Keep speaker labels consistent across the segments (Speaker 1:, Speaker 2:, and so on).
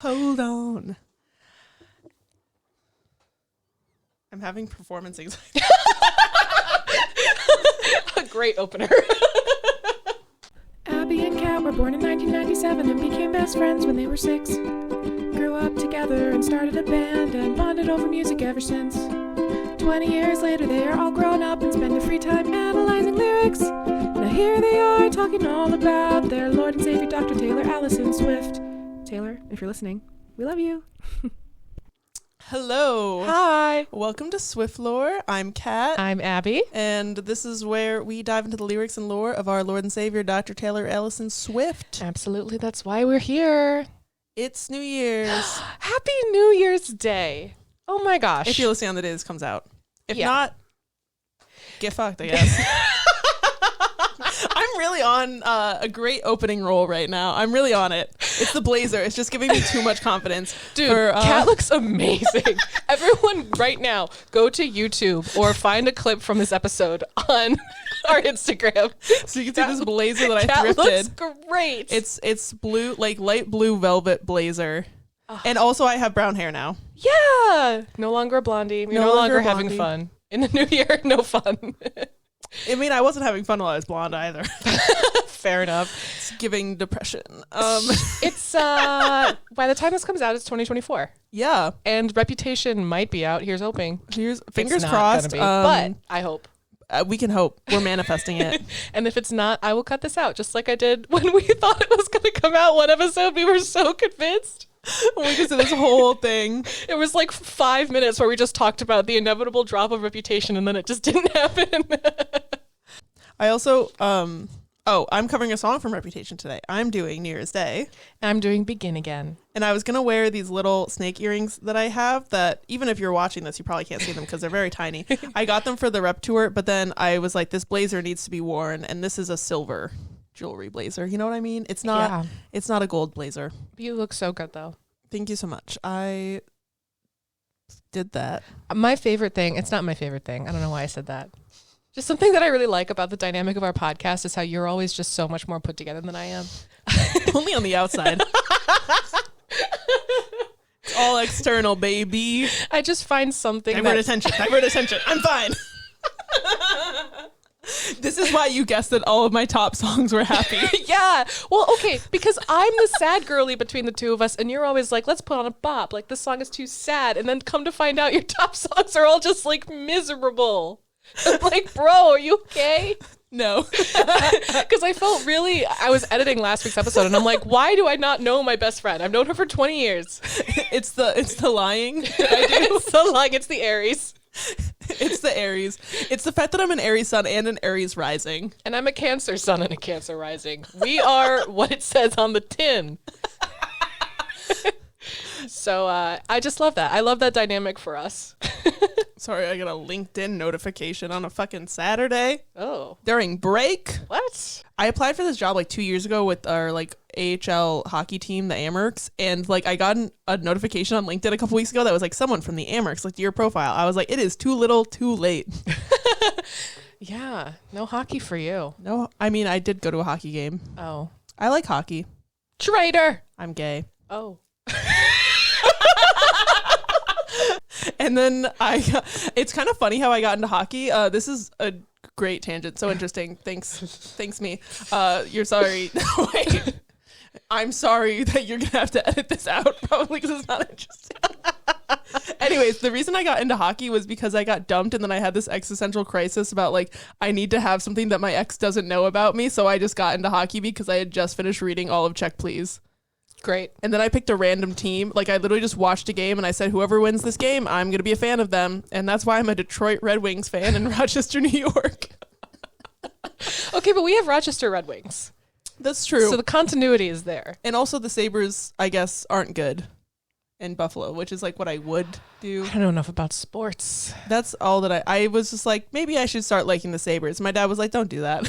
Speaker 1: Hold on. I'm having performance anxiety.
Speaker 2: A great opener.
Speaker 3: Abby and Kat were born in 1997 and became best friends when they were 6. Grew up together and started a band and bonded over music ever since. 20 years later, they are all grown up and spend their free time analyzing lyrics. Now here they are talking all about their Lord and Savior, Dr. Taylor Allison Swift. Taylor, if you're listening, we love you.
Speaker 1: Hello.
Speaker 2: Hi.
Speaker 1: Welcome to Swift Lore. I'm Kat.
Speaker 2: I'm Abby.
Speaker 1: And this is where we dive into the lyrics and lore of our Lord and Savior, Dr. Taylor Allison Swift.
Speaker 2: Absolutely. That's why we're here.
Speaker 1: It's New Year's.
Speaker 2: Happy New Year's Day. Oh my gosh.
Speaker 1: If you're listening on the day this comes out. If
Speaker 2: Yeah.
Speaker 1: not, get fucked, I guess. I'm really on a great opening roll right now. I'm really on it. It's the blazer. It's just giving me too much confidence.
Speaker 2: Dude,
Speaker 1: for,
Speaker 2: Kat looks amazing. Everyone right now, go to YouTube or find a clip from this episode on our Instagram.
Speaker 1: So you can see this blazer that I
Speaker 2: Kat
Speaker 1: thrifted.
Speaker 2: looks great.
Speaker 1: It's blue, like light blue velvet blazer. And also I have brown hair now.
Speaker 2: Yeah. No longer a blondie. You're no longer having
Speaker 1: blondie.
Speaker 2: fun. In the new year, no fun.
Speaker 1: I mean, I wasn't having fun while I was blonde either.
Speaker 2: Fair enough.
Speaker 1: It's giving depression.
Speaker 2: It's by the time this comes out, it's 2024.
Speaker 1: Yeah.
Speaker 2: And Reputation might be out. Here's hoping.
Speaker 1: Here's fingers
Speaker 2: It's not
Speaker 1: crossed.
Speaker 2: gonna be, but I hope.
Speaker 1: We can hope. We're manifesting it.
Speaker 2: And if it's not, I will cut this out, just like I did when we thought it was going to come out. One episode, we were so convinced.
Speaker 1: We just did this whole thing.
Speaker 2: It was like 5 minutes where we just talked about the inevitable drop of Reputation, and then it just didn't happen.
Speaker 1: I also, I'm covering a song from Reputation today. I'm doing New Year's Day.
Speaker 2: I'm doing Begin Again.
Speaker 1: And I was going to wear these little snake earrings that I have that even if you're watching this, you probably can't see them because they're very tiny. I got them for the rep tour, but then I was like, this blazer needs to be worn. And this is a silver jewelry blazer. You know what I mean? It's not a gold blazer.
Speaker 2: You look so good, though.
Speaker 1: Thank you so much. I did that.
Speaker 2: My favorite thing, it's not my favorite thing. I don't know why I said that. Just something that I really like about the dynamic of our podcast is how you're always just so much more put together than I am.
Speaker 1: Only on the outside. It's all external, baby.
Speaker 2: I just find something
Speaker 1: Divert attention. I'm fine. This is why you guessed that all of my top songs were happy.
Speaker 2: Yeah. Well, okay, because I'm the sad girly between the two of us, and you're always like, let's put on a bop. Like, this song is too sad. And then come to find out your top songs are all just, like, miserable. I'm like, bro, are you okay?
Speaker 1: No.
Speaker 2: Because I was editing last week's episode, and I'm like, why do I not know my best friend? I've known her for 20 years.
Speaker 1: It's the lying that I do.
Speaker 2: It's the lying. It's the Aries.
Speaker 1: It's the Aries. It's the fact that I'm an Aries sun and an Aries rising.
Speaker 2: And I'm a Cancer sun and a Cancer rising. We are what it says on the tin. So I just love that. I love that dynamic for us.
Speaker 1: Sorry, I got a LinkedIn notification on a fucking Saturday
Speaker 2: Oh.
Speaker 1: during break.
Speaker 2: What?
Speaker 1: I applied for this job like 2 years ago with our like AHL hockey team, the Amherst, and like I got a notification on LinkedIn a couple weeks ago that was like someone from the Amherst, like to your profile. I was like, it is too little, too late.
Speaker 2: Yeah. No hockey for you.
Speaker 1: No, I mean I did go to a hockey game.
Speaker 2: Oh.
Speaker 1: I like hockey.
Speaker 2: Traitor.
Speaker 1: I'm gay.
Speaker 2: Oh.
Speaker 1: And then it's kind of funny how I got into hockey. This is a great tangent. So interesting. Thanks me. You're sorry. Wait. I'm sorry that you're going to have to edit this out probably because it's not interesting. Anyways, the reason I got into hockey was because I got dumped and then I had this existential crisis about like, I need to have something that my ex doesn't know about me. So I just got into hockey because I had just finished reading all of Check Please.
Speaker 2: Great.
Speaker 1: And then I picked a random team. Like I literally just watched a game and I said, whoever wins this game, I'm going to be a fan of them. And that's why I'm a Detroit Red Wings fan in Rochester, New York.
Speaker 2: Okay, but we have Rochester Red Wings.
Speaker 1: That's true.
Speaker 2: So the continuity is there.
Speaker 1: And also the Sabres, I guess, aren't good in Buffalo, which is like what I would do.
Speaker 2: I don't know enough about sports.
Speaker 1: That's all that I was just like, maybe I should start liking the Sabres. My dad was like, don't do that.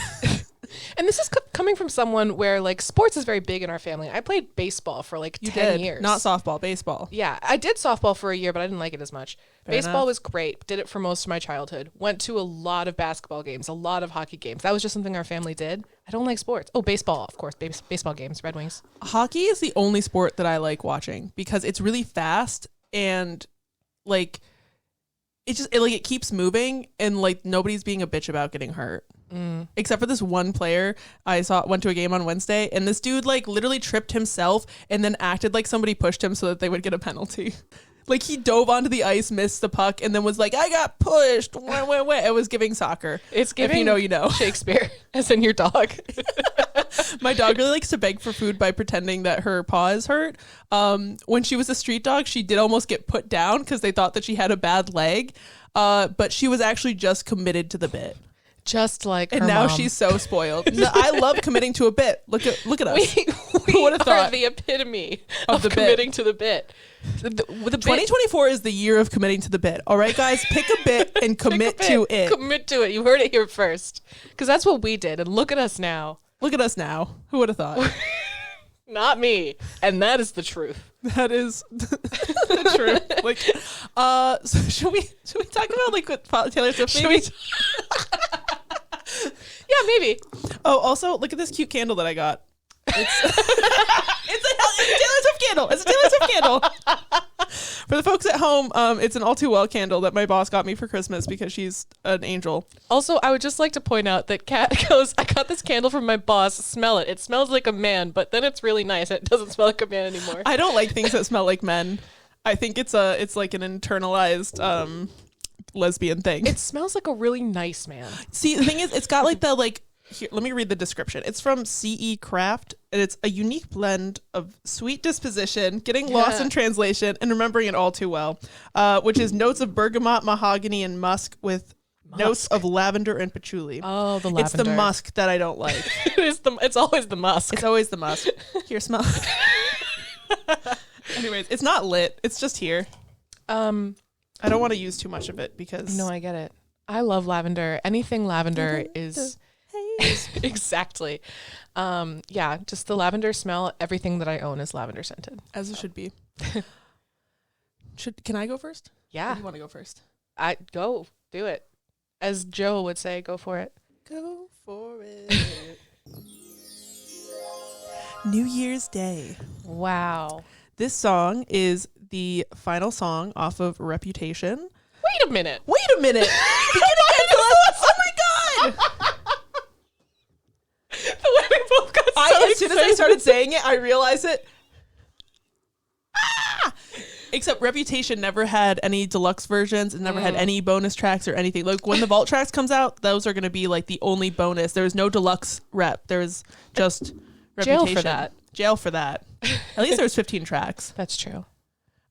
Speaker 2: And this is coming from someone where like sports is very big in our family. I played baseball for like 10 years.
Speaker 1: Not softball, baseball.
Speaker 2: Yeah, I did softball for a year, but I didn't like it as much.
Speaker 1: Fair
Speaker 2: Baseball
Speaker 1: enough.
Speaker 2: was great. Did it for most of my childhood. Went to a lot of basketball games, a lot of hockey games. That was just something our family did. I don't like sports. Oh, baseball, of course. Baseball games, Red Wings.
Speaker 1: Hockey is the only sport that I like watching because it's really fast and like it keeps moving and like nobody's being a bitch about getting hurt. Except for this one player I went to a game on Wednesday, and this dude like literally tripped himself and then acted like somebody pushed him so that they would get a penalty. Like he dove onto the ice, missed the puck, and then was like, I got pushed. It was giving soccer.
Speaker 2: It's giving
Speaker 1: if you know, you know.
Speaker 2: Shakespeare, as in your dog.
Speaker 1: My dog really likes to beg for food by pretending that her paw is hurt. When she was a street dog, she did almost get put down because they thought that she had a bad leg. But she was actually just committed to the bit.
Speaker 2: Just like
Speaker 1: And
Speaker 2: her
Speaker 1: now
Speaker 2: mom.
Speaker 1: she's so spoiled. No, I love committing to a bit. Look at us.
Speaker 2: We
Speaker 1: Who would've
Speaker 2: are
Speaker 1: thought?
Speaker 2: the epitome
Speaker 1: Of the bit.
Speaker 2: committing to the bit. The bit.
Speaker 1: 2024 is the year of committing to the bit. All right, guys, pick a bit and commit
Speaker 2: Pick a
Speaker 1: to
Speaker 2: bit.
Speaker 1: it.
Speaker 2: Commit to it. You heard it here first. Because that's what we did. And look at us now.
Speaker 1: Look at us now. Who would have thought?
Speaker 2: Not me. And that is the truth.
Speaker 1: That is the truth. Like, so should we talk about like what Taylor Swift?
Speaker 2: Should
Speaker 1: Maybe?
Speaker 2: Yeah, maybe.
Speaker 1: Oh, also look at this cute candle that I got. It's it's a Taylor Swift candle. It's a Taylor Swift candle. For the folks at home, it's an All Too Well candle that my boss got me for Christmas because she's an angel.
Speaker 2: Also, I would just like to point out that Kat goes, I got this candle from my boss. Smell it. It smells like a man, but then it's really nice. It doesn't smell like a man anymore.
Speaker 1: I don't like things that smell like men. I think it's like an internalized lesbian thing.
Speaker 2: It smells like a really nice man.
Speaker 1: See, the thing is, it's got like the like. Here, let me read the description. It's from CE Craft, and it's a unique blend of sweet disposition, getting lost in translation, and remembering it all too well, which is notes of bergamot, mahogany, and musk with notes of lavender and patchouli.
Speaker 2: Oh, the lavender.
Speaker 1: It's the musk that I don't like.
Speaker 2: It's always the musk.
Speaker 1: It's always the musk. Here, smell. Anyways, it's not lit. It's just here. I don't want to use too much of it because...
Speaker 2: No, I get it. I love lavender. Anything lavender is... Exactly. Yeah, just the lavender smell. Everything that I own is lavender scented.
Speaker 1: As it should be. Can I go first? Or
Speaker 2: Yeah.
Speaker 1: do you want to go first?
Speaker 2: Do it. As Joe would say, go for it.
Speaker 1: Go for it. New Year's Day.
Speaker 2: Wow.
Speaker 1: This song is the final song off of Reputation.
Speaker 2: Wait a minute.
Speaker 1: Wait a minute. Begin again, Celeste. Oh my god.
Speaker 2: The way we both got
Speaker 1: As soon as I started saying it, I realized it. Ah! Except Reputation never had any deluxe versions and never had any bonus tracks or anything. Like when the Vault tracks comes out, those are going to be like the only bonus. There was no deluxe rep. There was just
Speaker 2: Jail
Speaker 1: Reputation.
Speaker 2: for that.
Speaker 1: Jail for that. At least there was 15 tracks.
Speaker 2: That's true.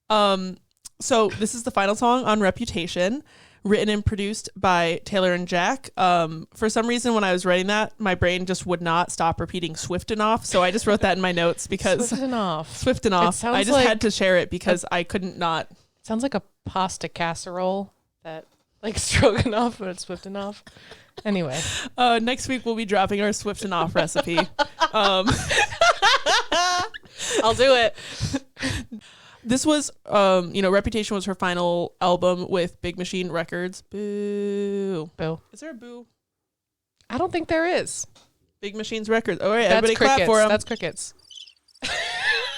Speaker 1: So this is the final song on Reputation, written and produced by Taylor and Jack. For some reason, when I was writing that, my brain just would not stop repeating Swift and Off. So I just wrote that in my notes because
Speaker 2: Swift and off.
Speaker 1: Swift and Off.
Speaker 2: sounds
Speaker 1: I just
Speaker 2: like
Speaker 1: had to share it because I couldn't not.
Speaker 2: Sounds like a pasta casserole that like stroganoff, but it's Swift and off. Anyway.
Speaker 1: Next week, we'll be dropping our Swift and Off recipe.
Speaker 2: I'll do it.
Speaker 1: This was, Reputation was her final album with Big Machine Records. Boo.
Speaker 2: Boo.
Speaker 1: Is there a boo?
Speaker 2: I don't think there is.
Speaker 1: Big Machine's Records. All right,
Speaker 2: That's
Speaker 1: everybody
Speaker 2: crickets.
Speaker 1: clap for him.
Speaker 2: That's crickets.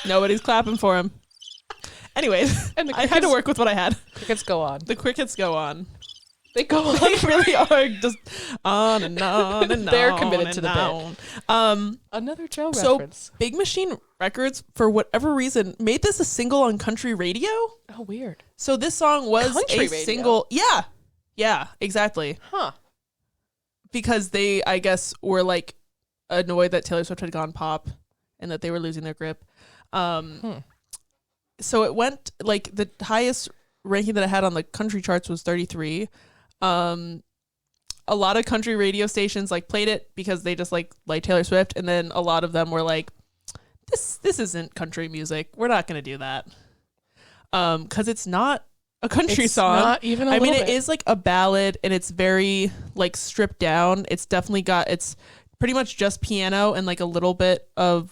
Speaker 1: Nobody's clapping for him. Anyways,
Speaker 2: And the
Speaker 1: I had to work with what I had.
Speaker 2: Crickets go on.
Speaker 1: The crickets go on.
Speaker 2: They go on.
Speaker 1: They really are just on and on and
Speaker 2: They're
Speaker 1: on
Speaker 2: committed
Speaker 1: and
Speaker 2: to the bit.
Speaker 1: on.
Speaker 2: Another Joe
Speaker 1: So
Speaker 2: reference.
Speaker 1: Big Machine Records, for whatever reason, made this a single on country radio.
Speaker 2: Oh, weird.
Speaker 1: So this song was
Speaker 2: Country
Speaker 1: a
Speaker 2: radio?
Speaker 1: single. Yeah, exactly.
Speaker 2: Huh.
Speaker 1: Because they, I guess, were like annoyed that Taylor Swift had gone pop and that they were losing their grip. So it went like the highest ranking that I had on the country charts was 33. A lot of country radio stations like played it because they just like Taylor Swift, and then a lot of them were like, this isn't country music. We're not going to do that. Because it's not a country song.
Speaker 2: Not even
Speaker 1: It is like a ballad, and it's very like stripped down. It's definitely got, it's pretty much just piano and like a little bit of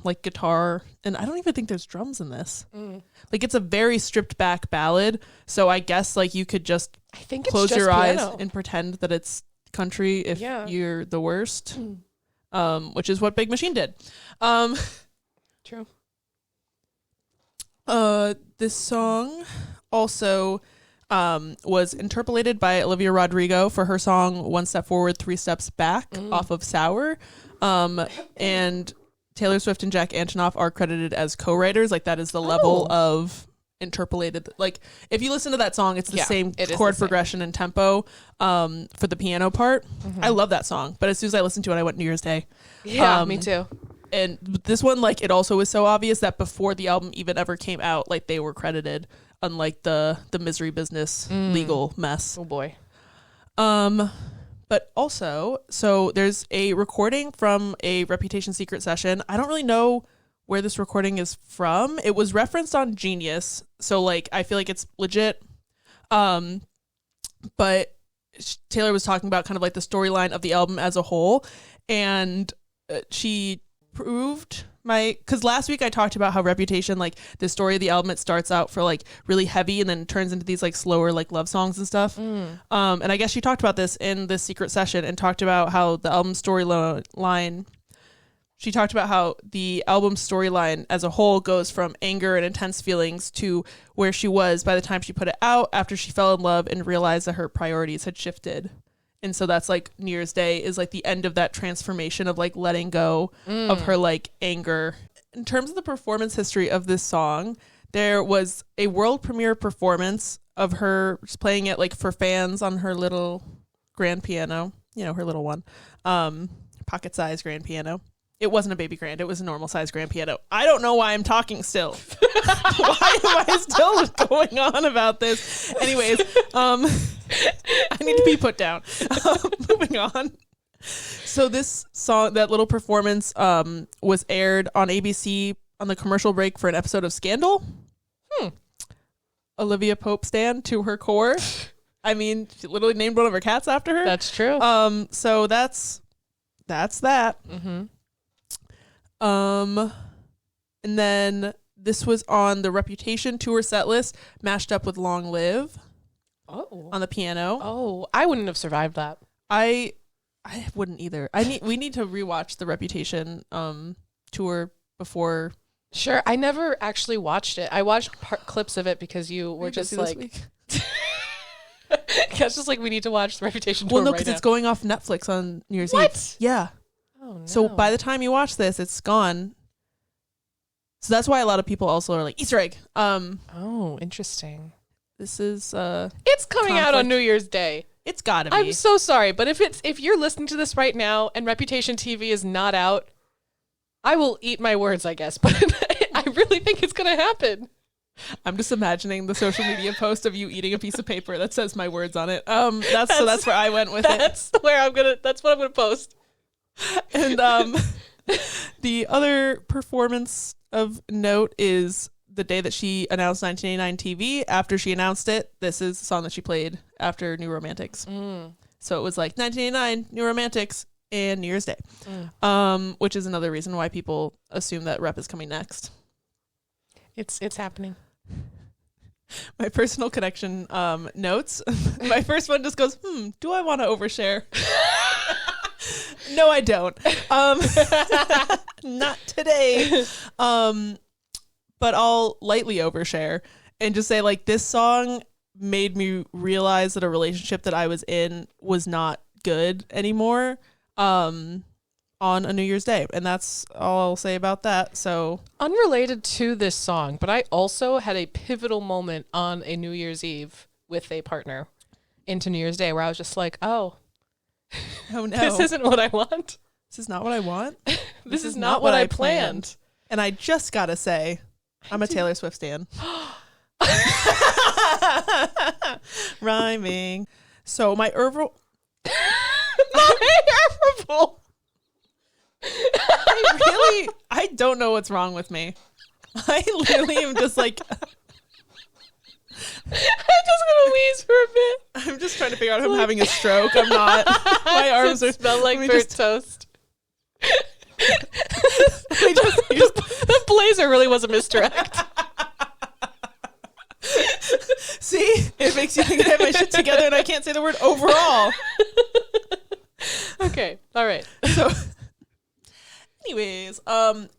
Speaker 1: like guitar, and I don't even think there's drums in this. Like it's a very stripped back ballad, so I guess like you could just
Speaker 2: I think it's
Speaker 1: close
Speaker 2: just
Speaker 1: your eyes
Speaker 2: piano.
Speaker 1: and pretend that it's country if
Speaker 2: Yeah.
Speaker 1: you're the worst, which is what Big Machine did.
Speaker 2: True.
Speaker 1: This song also was interpolated by Olivia Rodrigo for her song One Step Forward, Three Steps Back off of Sour. And Taylor Swift and Jack Antonoff are credited as co-writers. Like that is the level of interpolated. Like if you listen to that song, it's the same
Speaker 2: it is
Speaker 1: chord
Speaker 2: the same.
Speaker 1: progression and tempo for the piano part. I love that song. But as soon as I listened to it, I went New Year's Day.
Speaker 2: Yeah, me too.
Speaker 1: And this one, like, it also was so obvious that before the album even ever came out, like, they were credited, unlike the Misery Business legal mess.
Speaker 2: Oh boy.
Speaker 1: But also, so there's a recording from a Reputation secret session. I don't really know where this recording is from. It was referenced on Genius, so, like, I feel like it's legit. But Taylor was talking about kind of, like, the storyline of the album as a whole, and she proved because last week I talked about how Reputation, like the story of the album, it starts out for like really heavy and then turns into these like slower like love songs and stuff. And I guess she talked about this in this secret session and talked about how the album storyline, she talked about how the album storyline as a whole goes from anger and intense feelings to where she was by the time she put it out, after she fell in love and realized that her priorities had shifted. And so that's like New Year's Day is like the end of that transformation of like letting go of her like anger. In terms of the performance history of this song, there was a world premiere performance of her just playing it like for fans on her little grand piano, you know, her little one, pocket sized grand piano. It wasn't a baby grand. It was a normal size grand piano. I don't know why I'm talking still. Why am I still going on about this? Anyways, I need to be put down. Moving on. So this song, that little performance, was aired on ABC on the commercial break for an episode of Scandal. Olivia Pope stan to her core. I mean, she literally named one of her cats after her.
Speaker 2: That's true.
Speaker 1: So that's that. And then this was on the Reputation tour set list, mashed up with Long Live on the piano.
Speaker 2: Oh, I wouldn't have survived that.
Speaker 1: I wouldn't either. We need to rewatch the Reputation tour before.
Speaker 2: Sure, I never actually watched it. I watched clips of it because you were just like, it's just like we need to watch the Reputation tour.
Speaker 1: Well, no,
Speaker 2: right
Speaker 1: because
Speaker 2: now.
Speaker 1: it's going off Netflix on New Year's
Speaker 2: What?
Speaker 1: Eve. Yeah.
Speaker 2: Oh, no.
Speaker 1: So by the time you watch this, it's gone. So that's why a lot of people also are like Easter egg.
Speaker 2: Oh, interesting.
Speaker 1: This is
Speaker 2: It's coming out on
Speaker 1: Conflict.
Speaker 2: New Year's Day.
Speaker 1: it's gotta be.
Speaker 2: I'm so sorry, but if you're listening to this right now and Reputation TV is not out, I will eat my words, I guess. But I really think it's gonna happen.
Speaker 1: I'm just imagining the social media post of you eating a piece of paper that says my words on it. That's where I went with it.
Speaker 2: That's what I'm gonna post.
Speaker 1: And the other performance of note is the day that she announced 1989 TV. After she announced it, this is the song that she played after New Romantics. So it was like 1989, New Romantics, and New Year's Day, which is another reason why people assume that Rep is coming next.
Speaker 2: It's happening.
Speaker 1: My personal connection notes. My first one just goes, do I want to overshare? No, I don't. Not today. But I'll lightly overshare and just say, like, this song made me realize that a relationship that I was in was not good anymore on a New Year's Day. And that's all I'll say about that. So
Speaker 2: Unrelated to this song, but I also had a pivotal moment on a New Year's Eve with a partner into New Year's Day where I was just like, oh
Speaker 1: no.
Speaker 2: this isn't what I want.
Speaker 1: This is not what I want.
Speaker 2: This is not what I planned.
Speaker 1: And I just gotta say, I'm a Taylor Swift stan. Rhyming. So my Irvil. I don't know what's wrong with me. I literally am just like,
Speaker 2: I'm just gonna wheeze for a bit.
Speaker 1: I'm just trying to figure out if I'm having a stroke. I'm not. My arms are
Speaker 2: smell like
Speaker 1: let me
Speaker 2: burnt
Speaker 1: just-
Speaker 2: toast. The blazer really was a misdirect.
Speaker 1: See, it makes you think I have my shit together and I can't say the word overall.
Speaker 2: Okay, all right.
Speaker 1: So, anyways,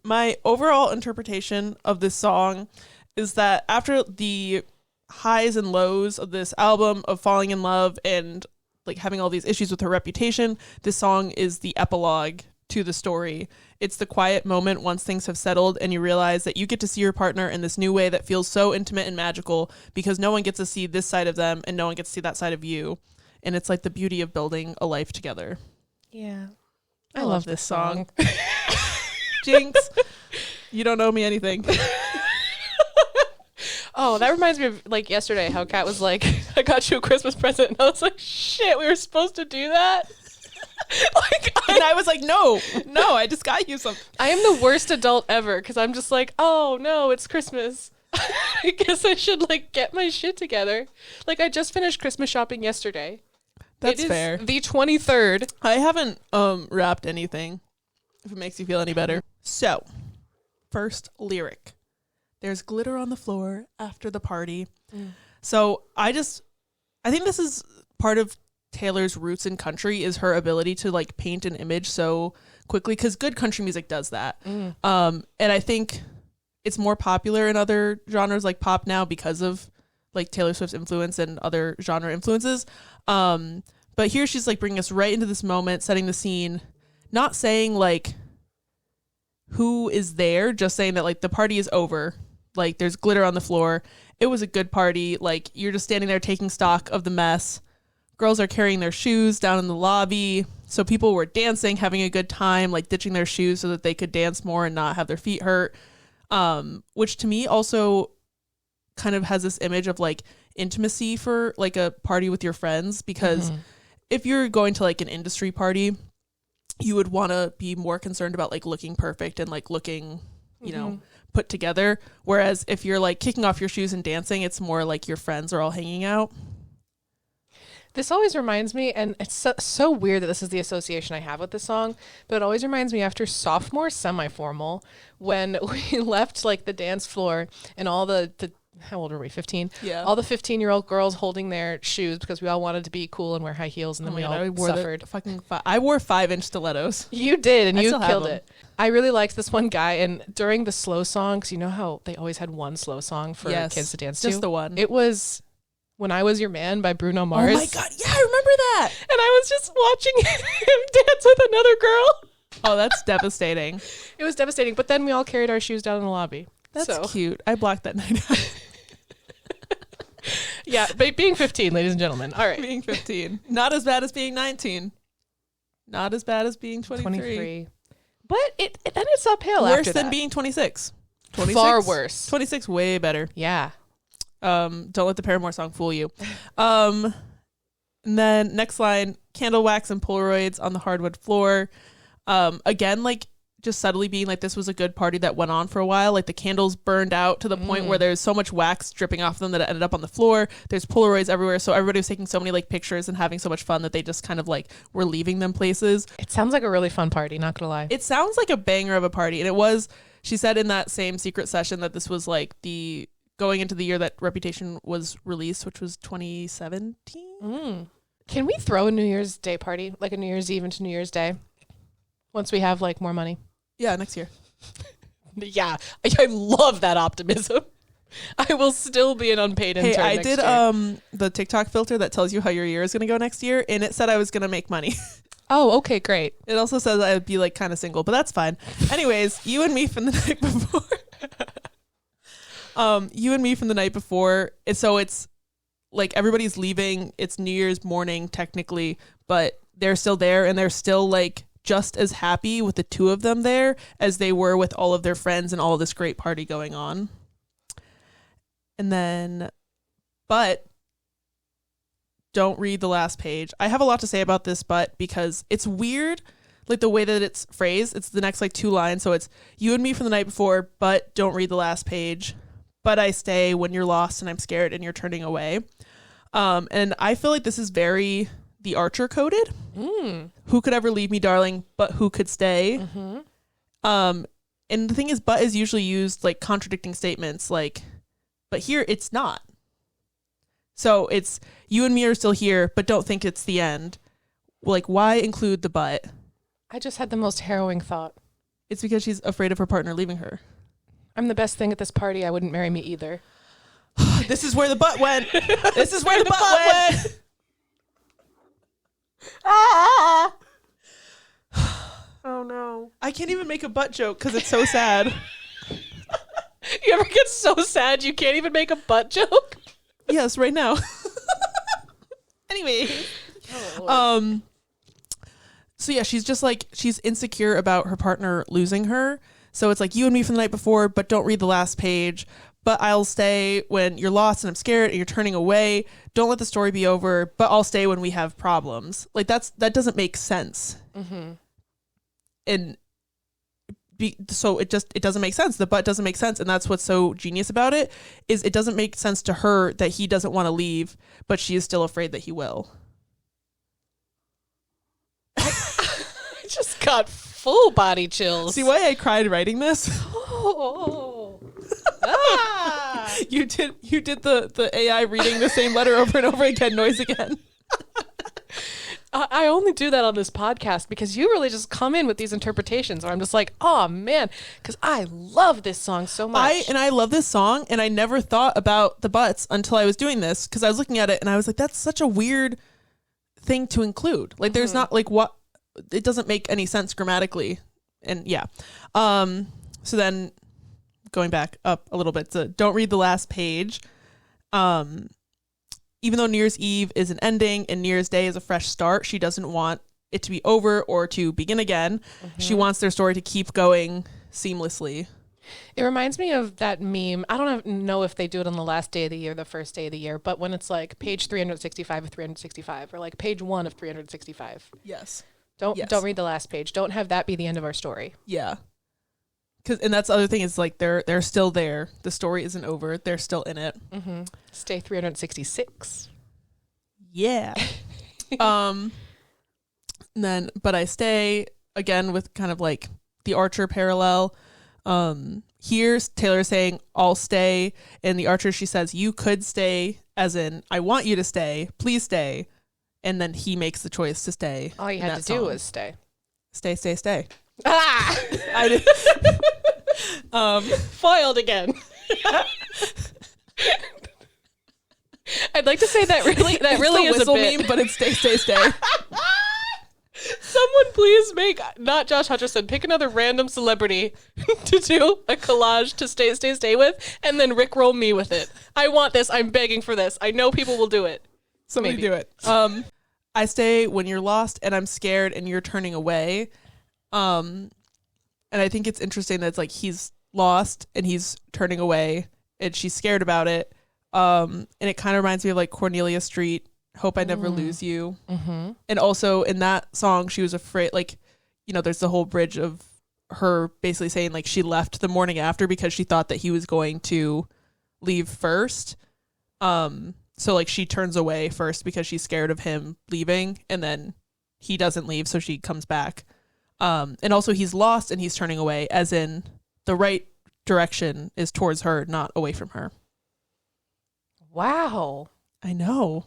Speaker 1: my overall interpretation of this song is that after the highs and lows of this album of falling in love and like having all these issues with her reputation, this song is the epilogue to the story. It's the quiet moment once things have settled and you realize that you get to see your partner in this new way that feels so intimate and magical because no one gets to see this side of them and no one gets to see that side of you. And it's like the beauty of building a life together.
Speaker 2: Yeah.
Speaker 1: I love this song. Jinx, you don't owe me anything.
Speaker 2: Oh, that reminds me of like yesterday how Kat was like, I got you a Christmas present. And I was like, shit, we were supposed to do that?
Speaker 1: And I was like, no, I just got you something.
Speaker 2: I am the worst adult ever because I'm just like, oh no, it's Christmas. I guess I should like get my shit together. Like I just finished Christmas shopping yesterday.
Speaker 1: That's fair.
Speaker 2: The 23rd.
Speaker 1: I haven't wrapped anything, if it makes you feel any better. So, first lyric. There's glitter on the floor after the party. So I think this is part of Taylor's roots in country is her ability to like paint an image so quickly because good country music does that. And I think it's more popular in other genres like pop now because of like Taylor Swift's influence and other genre influences. But here she's like bringing us right into this moment, setting the scene, not saying like who is there, just saying that like the party is over. Like there's glitter on the floor. It was a good party. Like you're just standing there taking stock of the mess. Girls are carrying their shoes down in the lobby. So people were dancing, having a good time, like ditching their shoes so that they could dance more and not have their feet hurt. Which to me also kind of has this image of like intimacy for like a party with your friends. Because if you're going to like an industry party, you would want to be more concerned about like looking perfect and like looking, you know, put together. Whereas if you're like kicking off your shoes and dancing, it's more like your friends are all hanging out.
Speaker 2: This always reminds me, and it's so weird that this is the association I have with this song, but it always reminds me after sophomore semi-formal when we left like the dance floor and all the how old were we? 15?
Speaker 1: Yeah.
Speaker 2: All the 15-year-old girls holding their shoes because we all wanted to be cool and wear high heels, and then we all suffered.
Speaker 1: I wore 5-inch stilettos.
Speaker 2: You did, and
Speaker 1: I
Speaker 2: you
Speaker 1: still have
Speaker 2: killed
Speaker 1: them.
Speaker 2: it. I really liked this one guy, and during the slow songs, you know how they always had one slow song for kids to dance to?
Speaker 1: Just the one.
Speaker 2: It was When I Was Your Man by Bruno Mars.
Speaker 1: Oh my God. Yeah, I remember that.
Speaker 2: And I was just watching him dance with another girl.
Speaker 1: Oh, that's devastating.
Speaker 2: It was devastating. But then we all carried our shoes down in the lobby.
Speaker 1: That's cute. I blocked that night out.
Speaker 2: Yeah, but being 15, ladies and gentlemen. All right.
Speaker 1: Being 15. Not as bad as being 19. Not as bad as being 23.
Speaker 2: But then it's uphill
Speaker 1: Worse
Speaker 2: after
Speaker 1: than
Speaker 2: that.
Speaker 1: being 26. 26.
Speaker 2: Far worse.
Speaker 1: 26, way better.
Speaker 2: Yeah.
Speaker 1: Don't let the Paramore song fool you. And then next line, candle wax and Polaroids on the hardwood floor. Again, like just subtly being like this was a good party that went on for a while. Like the candles burned out to the point where there's so much wax dripping off them that it ended up on the floor. There's Polaroids everywhere. So everybody was taking so many like pictures and having so much fun that they just kind of like were leaving them places.
Speaker 2: It sounds like a really fun party, not gonna lie.
Speaker 1: It sounds like a banger of a party. And it was, she said in that same secret session that this was like the going into the year that Reputation was released, which was 2017.
Speaker 2: Can we throw a New Year's Day party, like a New Year's Eve into New Year's Day, once we have like more money?
Speaker 1: Yeah, next year.
Speaker 2: Yeah, I love that optimism. I will still be an unpaid intern.
Speaker 1: Hey, I
Speaker 2: next
Speaker 1: did
Speaker 2: year.
Speaker 1: the TikTok filter that tells you how your year is going to go next year, and it said I was going to make money.
Speaker 2: Oh, okay, great.
Speaker 1: It also says I would be like kind of single, but that's fine. Anyways, you and me from the night before. You and me from the night before. So it's like everybody's leaving. It's New Year's morning technically, but they're still there and they're still like just as happy with the two of them there as they were with all of their friends and all of this great party going on. And then, but don't read the last page. I have a lot to say about this, but because it's weird, like the way that it's phrased. It's the next like two lines. So it's you and me from the night before, but don't read the last page. But I stay when you're lost and I'm scared and you're turning away. And I feel like this is very the Archer coded. Who could ever leave me, darling, but who could stay? And the thing is, but is usually used like contradicting statements, like, but here it's not. So it's, you and me are still here, but don't think it's the end. Like, why include the but?
Speaker 2: I just had the most harrowing thought.
Speaker 1: It's because she's afraid of her partner leaving her.
Speaker 2: I'm the best thing at this party. I wouldn't marry me either.
Speaker 1: This is where the butt went. This is where the butt went. Ah! Oh no. I can't even make a butt joke because it's so sad.
Speaker 2: You ever get so sad you can't even make a butt joke?
Speaker 1: Yes, right now. Anyway. So yeah, she's just like, she's insecure about her partner losing her. So it's like, you and me from the night before, but don't read the last page. But I'll stay when you're lost and I'm scared and you're turning away. Don't let the story be over, but I'll stay when we have problems. Like that doesn't make sense. And so it doesn't make sense. The but doesn't make sense. And that's what's so genius about it, is it doesn't make sense to her that he doesn't want to leave, but she is still afraid that he will.
Speaker 2: I just got full body chills.
Speaker 1: See why I cried writing this?
Speaker 2: Oh.
Speaker 1: You did the AI reading the same letter over and over again noise again.
Speaker 2: I only do that on this podcast because you really just come in with these interpretations where I'm just like, oh man, because I love this song so much.
Speaker 1: I love this song, and I never thought about the butts until I was doing this, because I was looking at it and I was like, that's such a weird thing to include. Like there's not like what, it doesn't make any sense grammatically. And yeah. So then going back up a little bit, so don't read the last page. Even though New Year's Eve is an ending and New Year's Day is a fresh start, she doesn't want it to be over or to begin again. She wants their story to keep going seamlessly.
Speaker 2: It reminds me of that meme. I don't know if they do it on the last day of the year, the first day of the year, but when it's like page 365 of 365 or like page 1 of 365.
Speaker 1: Yes.
Speaker 2: Don't read the last page. Don't have that be the end of our story.
Speaker 1: Yeah. And that's the other thing, is like they're still there. The story isn't over. They're still in it.
Speaker 2: Stay 366.
Speaker 1: Yeah. Then, but I stay, again with kind of like the Archer parallel. Here's Taylor saying, I'll stay. And the Archer, she says, you could stay, as in, I want you to stay. Please stay. And then he makes the choice to stay.
Speaker 2: All you had to do was stay.
Speaker 1: Stay, stay, stay.
Speaker 2: Ah!
Speaker 1: I did.
Speaker 2: Foiled again. I'd like to say that really is a
Speaker 1: whistle
Speaker 2: bit.
Speaker 1: meme, but it's stay, stay, stay.
Speaker 2: Someone please make, not Josh Hutcherson, pick another random celebrity to do a collage to stay with, and then rickroll me with it. I want this. I'm begging for this. I know people will do it.
Speaker 1: Somebody do it. I stay when you're lost and I'm scared and you're turning away. And I think it's interesting that it's like he's lost and he's turning away and she's scared about it. And it kind of reminds me of like Cornelia Street, Hope I Never Lose You. And also in that song, she was afraid, like, you know, there's the whole bridge of her basically saying like she left the morning after because she thought that he was going to leave first. So like she turns away first because she's scared of him leaving, and then he doesn't leave, so she comes back. And also he's lost and he's turning away, as in the right direction is towards her, not away from her.
Speaker 2: Wow.
Speaker 1: I know.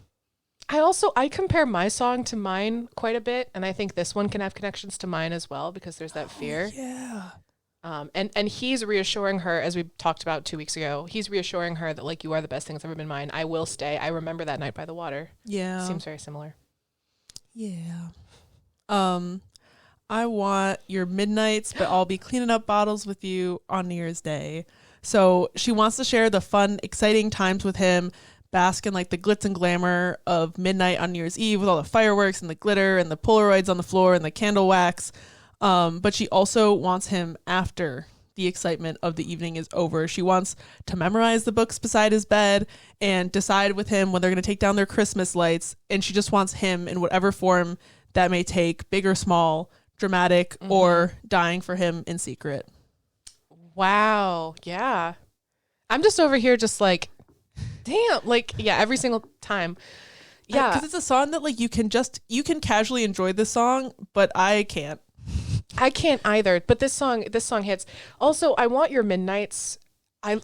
Speaker 2: I compare my song to mine quite a bit, and I think this one can have connections to mine as well because there's that fear.
Speaker 1: Yeah.
Speaker 2: And he's reassuring her, as we talked about 2 weeks ago, he's reassuring her that like, you are the best thing that's ever been mine. I will stay. I remember that night by the water.
Speaker 1: Yeah.
Speaker 2: Seems very similar.
Speaker 1: Yeah. I want your midnights, but I'll be cleaning up bottles with you on New Year's Day. So she wants to share the fun, exciting times with him, bask in like the glitz and glamour of midnight on New Year's Eve with all the fireworks and the glitter and the Polaroids on the floor and the candle wax. But she also wants him after the excitement of the evening is over. She wants to memorize the books beside his bed and decide with him when they're going to take down their Christmas lights. And she just wants him in whatever form that may take, big or small, dramatic, or dying for him in secret.
Speaker 2: Wow. Yeah. I'm just over here just like, damn, like, yeah, every single time. Yeah.
Speaker 1: Because it's a song that like you can casually enjoy this song, but I can't.
Speaker 2: I can't either, but this song hits. Also, I Want Your Midnights. I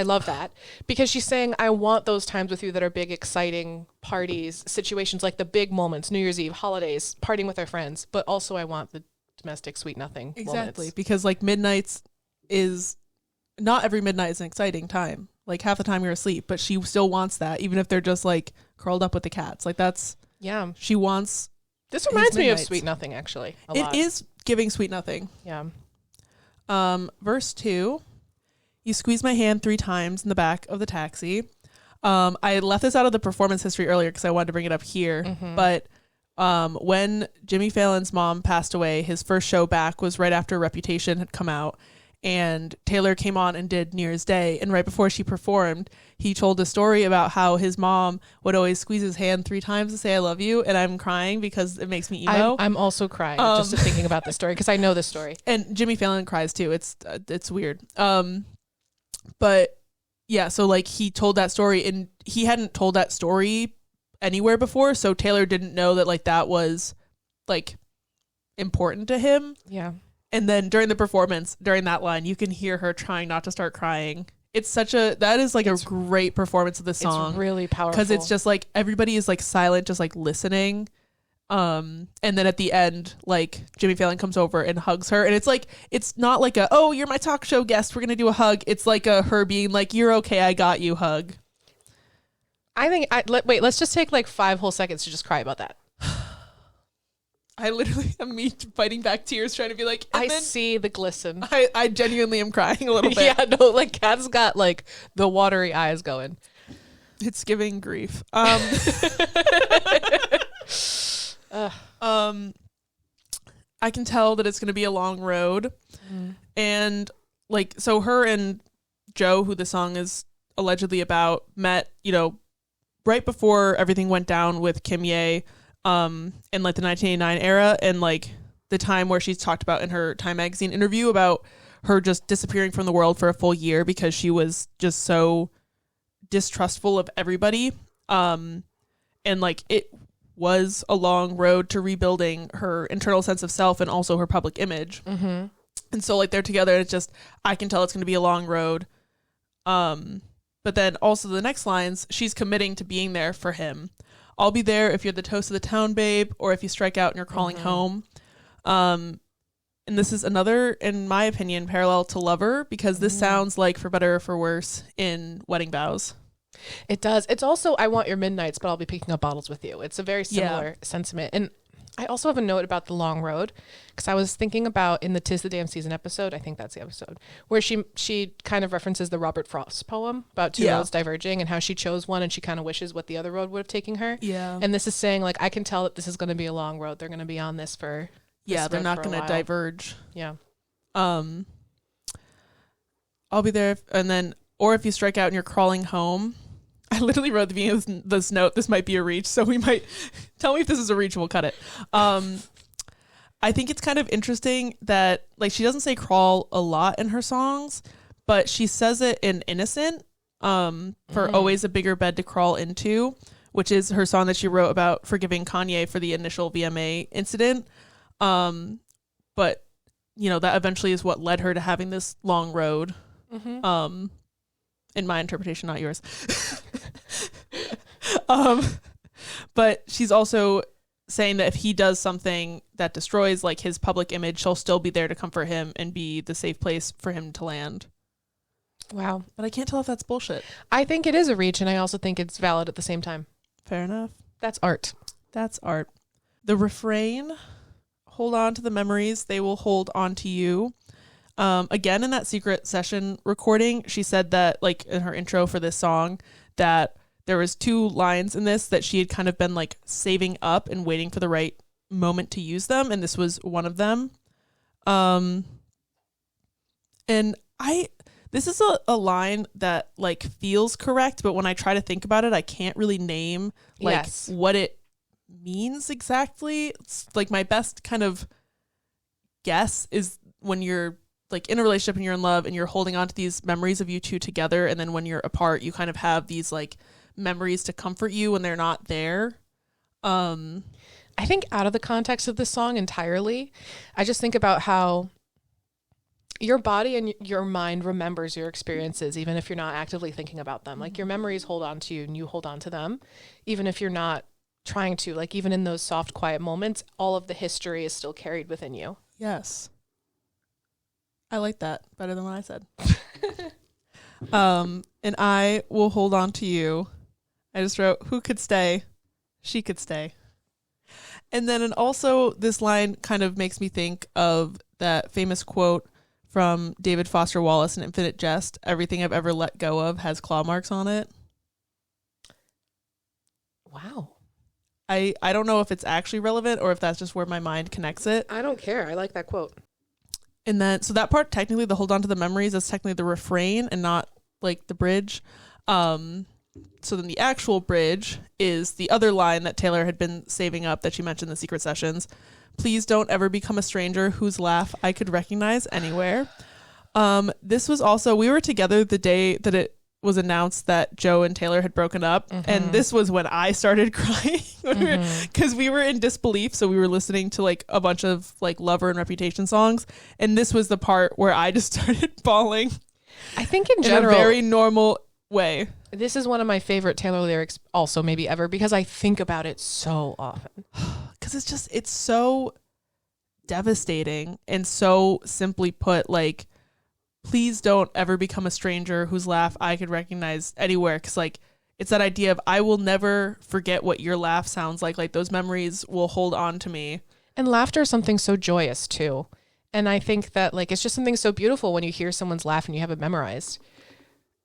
Speaker 2: love that because she's saying, I want those times with you that are big, exciting parties, situations like the big moments, New Year's Eve, holidays, partying with our friends, but also I want the domestic sweet nothing
Speaker 1: Exactly.
Speaker 2: moments.
Speaker 1: Because like midnights is not every midnight is an exciting time. Like half the time you're asleep, but she still wants that, even if they're just like curled up with the cats. Like she wants.
Speaker 2: This reminds me of
Speaker 1: midnights.
Speaker 2: Sweet Nothing, actually.
Speaker 1: It is giving Sweet Nothing.
Speaker 2: Yeah.
Speaker 1: Verse 2, you squeeze my hand 3 times in the back of the taxi. I left this out of the performance history earlier because I wanted to bring it up here.
Speaker 2: Mm-hmm.
Speaker 1: But when Jimmy Fallon's mom passed away, his first show back was right after Reputation had come out. And Taylor came on and did New Year's Day. And right before she performed, he told a story about how his mom would always squeeze his hand 3 times to say, I love you. And I'm crying because it makes me emo.
Speaker 2: I'm also crying just thinking about this story because I know this story.
Speaker 1: And Jimmy Fallon cries too. It's weird. But yeah, so like he told that story and he hadn't told that story anywhere before. So Taylor didn't know that like that was like important to him.
Speaker 2: Yeah.
Speaker 1: And then during the performance, during that line, you can hear her trying not to start crying. That is like a great performance of the song.
Speaker 2: It's really powerful.
Speaker 1: Because it's just like everybody is like silent, just like listening. And then at the end, like Jimmy Fallon comes over and hugs her. And it's like, it's not like oh, you're my talk show guest, we're going to do a hug. It's like her being like, you're okay, I got you hug.
Speaker 2: I think, let's just take like 5 whole seconds to just cry about that.
Speaker 1: I literally am me fighting back tears trying to be like,
Speaker 2: I see the glisten.
Speaker 1: I genuinely am crying a little bit.
Speaker 2: Yeah, no, like Kat's got like the watery eyes going.
Speaker 1: It's giving grief. I can tell that it's going to be a long road. And like, so her and Joe, who the song is allegedly about, met, right before everything went down with Kim Ye, in like the 1989 era, and like the time where she's talked about in her Time magazine interview about her just disappearing from the world for a full year because she was just so distrustful of everybody. And like it was a long road to rebuilding her internal sense of self and also her public image.
Speaker 2: Mm-hmm.
Speaker 1: And so like they're together and it's just, I can tell it's going to be a long road. But then also the next lines, she's committing to being there for him. I'll be there if you're the toast of the town, babe, or if you strike out and you're crawling home. And this is another, in my opinion, parallel to Lover, because this sounds like For Better or For Worse in Wedding Vows.
Speaker 2: It does. It's also I Want Your Midnights, but I'll be picking up bottles with you. It's a very similar sentiment. And I also have a note about the long road because I was thinking about in the 'Tis the Damn Season episode, I think that's the episode, where she kind of references the Robert Frost poem about two roads diverging and how she chose one and she kind of wishes what the other road would have taken her.
Speaker 1: Yeah.
Speaker 2: And this is saying like, I can tell that this is going to be a long road. They're going to be on this for
Speaker 1: they're not going to diverge.
Speaker 2: Yeah.
Speaker 1: I'll be there or if you strike out and you're crawling home. I literally wrote at the beginning of this note, this might be a reach, so we might tell me if this is a reach, we'll cut it. I think it's kind of interesting that like she doesn't say crawl a lot in her songs, but she says it in Innocent, for Always a Bigger Bed to Crawl Into, which is her song that she wrote about forgiving Kanye for the initial VMA incident. But that eventually is what led her to having this long road. In my interpretation, not yours. But she's also saying that if he does something that destroys like his public image, she'll still be there to comfort him and be the safe place for him to land.
Speaker 2: Wow.
Speaker 1: But I can't tell if that's bullshit.
Speaker 2: I think it is a reach, and I also think it's valid at the same time.
Speaker 1: Fair enough.
Speaker 2: That's art.
Speaker 1: That's art. The refrain, hold on to the memories, they will hold on to you. Again, in that secret session recording, she said that like in her intro for this song that there was 2 lines in this that she had kind of been like saving up and waiting for the right moment to use them. And this was one of them. And this is a line that like feels correct, but when I try to think about it, I can't really name like what it means exactly. It's like my best kind of guess is when you're like in a relationship and you're in love and you're holding on to these memories of you two together, and then when you're apart you kind of have these like memories to comfort you when they're not there.
Speaker 2: I think out of the context of this song entirely, I just think about how your body and your mind remembers your experiences, even if you're not actively thinking about them. Like your memories hold on to you and you hold on to them, even if you're not trying to. Like even in those soft, quiet moments, all of the history is still carried within you.
Speaker 1: Yes. I like that better than what I said. And I will hold on to you. I just wrote, who could stay? She could stay. And then also this line kind of makes me think of that famous quote from David Foster Wallace in Infinite Jest. Everything I've ever let go of has claw marks on it.
Speaker 2: Wow.
Speaker 1: I don't know if it's actually relevant or if that's just where my mind connects it.
Speaker 2: I don't care. I like that quote.
Speaker 1: And then, so that part, technically the hold on to the memories is technically the refrain and not like the bridge. So then the actual bridge is the other line that Taylor had been saving up that she mentioned in the secret sessions. Please don't ever become a stranger whose laugh I could recognize anywhere. This was also, we were together the day that it was announced that Joe and Taylor had broken up. Mm-hmm. And this was when I started crying because we were in disbelief. So we were listening to like a bunch of like Lover and Reputation songs. And this was the part where I just started bawling.
Speaker 2: I think in general,
Speaker 1: in a very normal way.
Speaker 2: This is one of my favorite Taylor lyrics also maybe ever because I think about it so often.
Speaker 1: Because it's so devastating and so simply put, like, please don't ever become a stranger whose laugh I could recognize anywhere. Because, like, it's that idea of I will never forget what your laugh sounds like. Like, those memories will hold on to me.
Speaker 2: And laughter is something so joyous, too. And I think that, like, it's just something so beautiful when you hear someone's laugh and you have it memorized.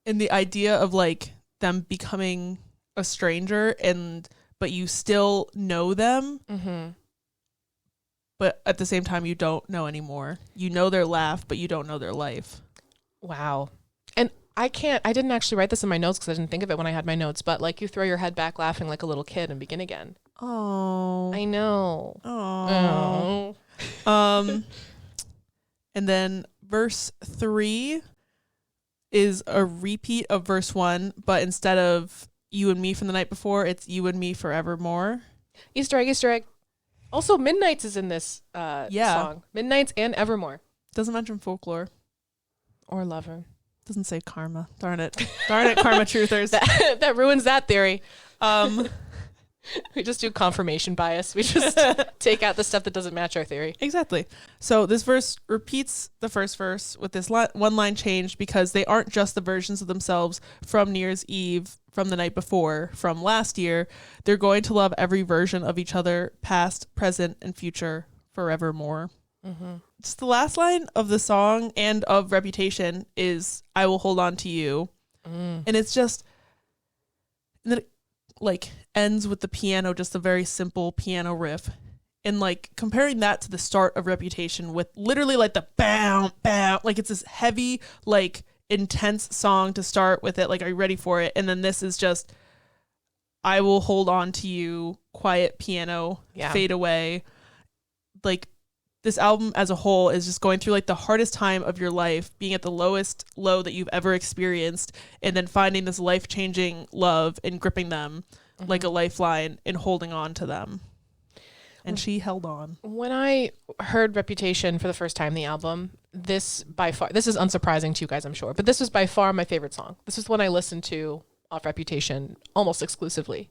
Speaker 1: And the idea of, like, them becoming a stranger but you still know them. Mm-hmm. But at the same time, you don't know anymore. You know their laugh, but you don't know their life.
Speaker 2: Wow. And I didn't actually write this in my notes because I didn't think of it when I had my notes, but like you throw your head back laughing like a little kid and begin again.
Speaker 1: Oh.
Speaker 2: I know.
Speaker 1: Oh. And then verse 3 is a repeat of verse 1, but instead of you and me from the night before, it's you and me forevermore.
Speaker 2: Easter egg. Also, Midnights is in this song. Midnights and Evermore.
Speaker 1: Doesn't mention Folklore.
Speaker 2: Or Lover.
Speaker 1: Doesn't say Karma. Darn it, Karma truthers.
Speaker 2: That ruins that theory. We just do confirmation bias. We just take out the stuff that doesn't match our theory.
Speaker 1: Exactly. So this verse repeats the first verse with this one line change because they aren't just the versions of themselves from New Year's Eve, from the night before, from last year. They're going to love every version of each other, past, present, and future, forevermore. Mm-hmm. Just the last line of the song and of Reputation is I will hold on to you. And it's just, and then it, like, ends with the piano, just a very simple piano riff. And like comparing that to the start of Reputation with literally like the bam, bam, like it's this heavy, like intense song to start with it. Like, are you ready for it? And then this is just, I will hold on to you, quiet piano, fade away. Like this album as a whole is just going through like the hardest time of your life, being at the lowest low that you've ever experienced, and then finding this life-changing love and gripping them like a lifeline and holding on to them. And she held on. When
Speaker 2: I heard Reputation for the first time, the album, this is unsurprising to you guys, I'm sure, but this was by far my favorite song. This is one I listened to off Reputation almost exclusively.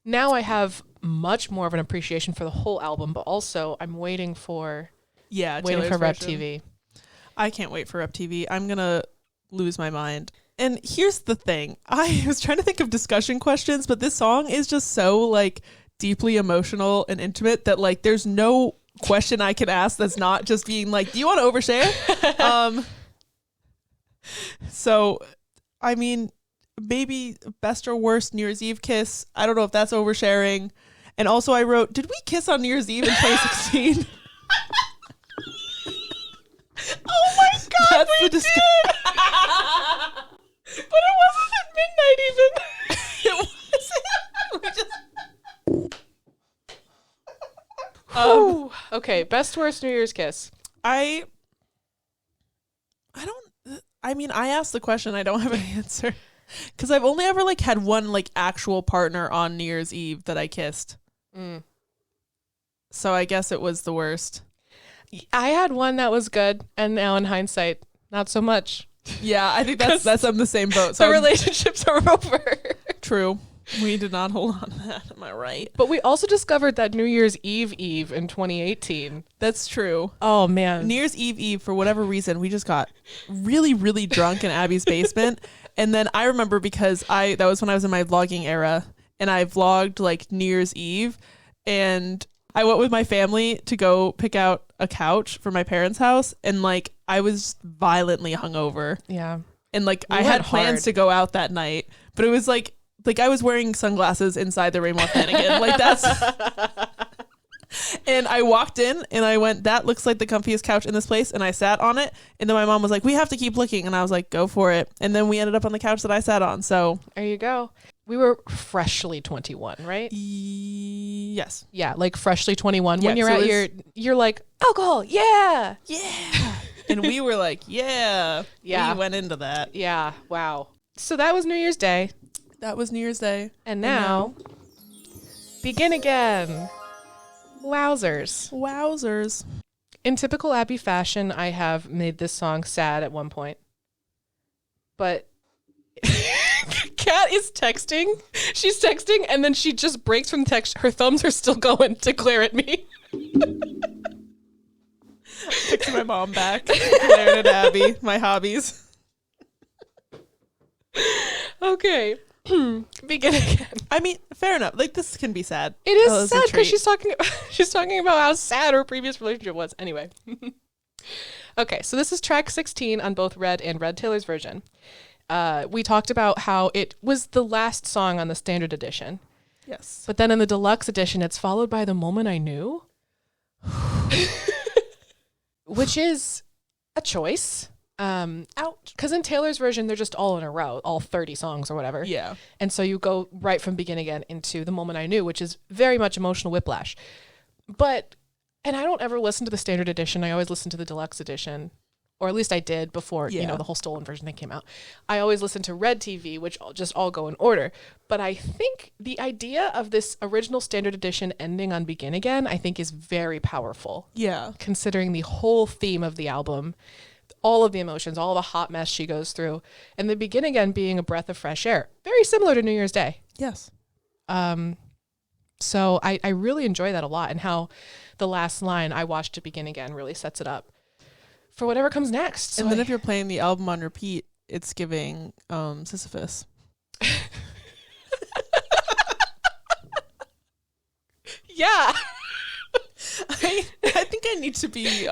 Speaker 2: Now I have much more of an appreciation for the whole album, but also I'm waiting for Rep TV.
Speaker 1: I can't wait for Rep TV. I'm going to lose my mind. And here's the thing. I was trying to think of discussion questions, but this song is just so like deeply emotional and intimate that like there's no question I can ask that's not just being like, do you want to overshare? So, I mean, maybe best or worst New Year's Eve kiss. I don't know if that's oversharing. And also I wrote, did we kiss on New Year's Eve in 2016?
Speaker 2: Oh my God,
Speaker 1: that's
Speaker 2: we
Speaker 1: did!
Speaker 2: But it wasn't at midnight even.
Speaker 1: It wasn't.
Speaker 2: Okay, best worst New Year's kiss.
Speaker 1: I mean, I asked the question. I don't have an answer. Because I've only ever like had one like actual partner on New Year's Eve that I kissed. So I guess it was the worst.
Speaker 2: I had one that was good, and now in hindsight, not so much.
Speaker 1: Yeah, I think that's I'm the same boat. So
Speaker 2: The relationships are over.
Speaker 1: true. We did not hold on to that. Am I right?
Speaker 2: But we also discovered that New Year's Eve in 2018.
Speaker 1: That's true.
Speaker 2: Oh, man.
Speaker 1: New Year's Eve, for whatever reason, we just got really, really drunk in Abby's basement. And then I remember because that was when I was in my vlogging era, and I vlogged like New Year's Eve, and I went with my family to go pick out a couch for my parents' house, and like I was violently hungover.
Speaker 2: Yeah.
Speaker 1: And like
Speaker 2: You
Speaker 1: I
Speaker 2: went
Speaker 1: had plans
Speaker 2: hard.
Speaker 1: to go out that night, but it was like I was wearing sunglasses inside the Rainbow Flanagan. Like that's and I walked in and I went, that looks like the comfiest couch in this place, and I sat on it, and then my mom was like, we have to keep looking, and I was like, go for it. And then we ended up on the couch that I sat on. So
Speaker 2: There you go. We were freshly 21, right?
Speaker 1: yes.
Speaker 2: Yeah, like freshly 21.
Speaker 1: Yeah,
Speaker 2: When you're
Speaker 1: so
Speaker 2: at
Speaker 1: it
Speaker 2: you're like, alcohol, yeah.
Speaker 1: Yeah. And we were like, yeah.
Speaker 2: Yeah.
Speaker 1: We went into that.
Speaker 2: Yeah, wow. So that was New Year's Day.
Speaker 1: That was New Year's Day.
Speaker 2: And now, begin again. Wowzers.
Speaker 1: Wowzers.
Speaker 2: In typical Abby fashion, I have made this song sad at one point. But Kat is texting. She's texting, and then she just breaks from text. Her thumbs are still going to glare at me.
Speaker 1: Texting my mom back. Glaring at Abby. My hobbies.
Speaker 2: Okay. Begin again.
Speaker 1: I mean, fair enough. Like, this can be sad.
Speaker 2: It is
Speaker 1: Oh, it's a
Speaker 2: sad because
Speaker 1: treat.
Speaker 2: she's talking about how sad her previous relationship was. Anyway. Okay, so this is track 16 on both Red and Red Taylor's version. We talked about how it was the last song on the standard edition.
Speaker 1: Yes.
Speaker 2: But then in the deluxe edition, it's followed by The Moment I Knew. Which is a choice.
Speaker 1: Ouch.
Speaker 2: Because in Taylor's version, they're just all in a row, all 30 songs or whatever.
Speaker 1: Yeah.
Speaker 2: And so you go right from Begin Again into The Moment I Knew, which is very much emotional whiplash. And I don't ever listen to the standard edition. I always listen to the deluxe edition. Or at least I did before,
Speaker 1: Yeah.
Speaker 2: the whole stolen version thing came out. I always listen to Red TV, which just all go in order. But I think the idea of this original standard edition ending on Begin Again, I think is very powerful.
Speaker 1: Yeah.
Speaker 2: Considering the whole theme of the album, all of the emotions, all the hot mess she goes through, and the Begin Again being a breath of fresh air. Very similar to New Year's Day.
Speaker 1: Yes.
Speaker 2: So I really enjoy that a lot, and how the last line, I watched it begin again, really sets it up for whatever comes next. So
Speaker 1: And then if you're playing the album on repeat, it's giving Sisyphus.
Speaker 2: yeah.
Speaker 1: I think I need to be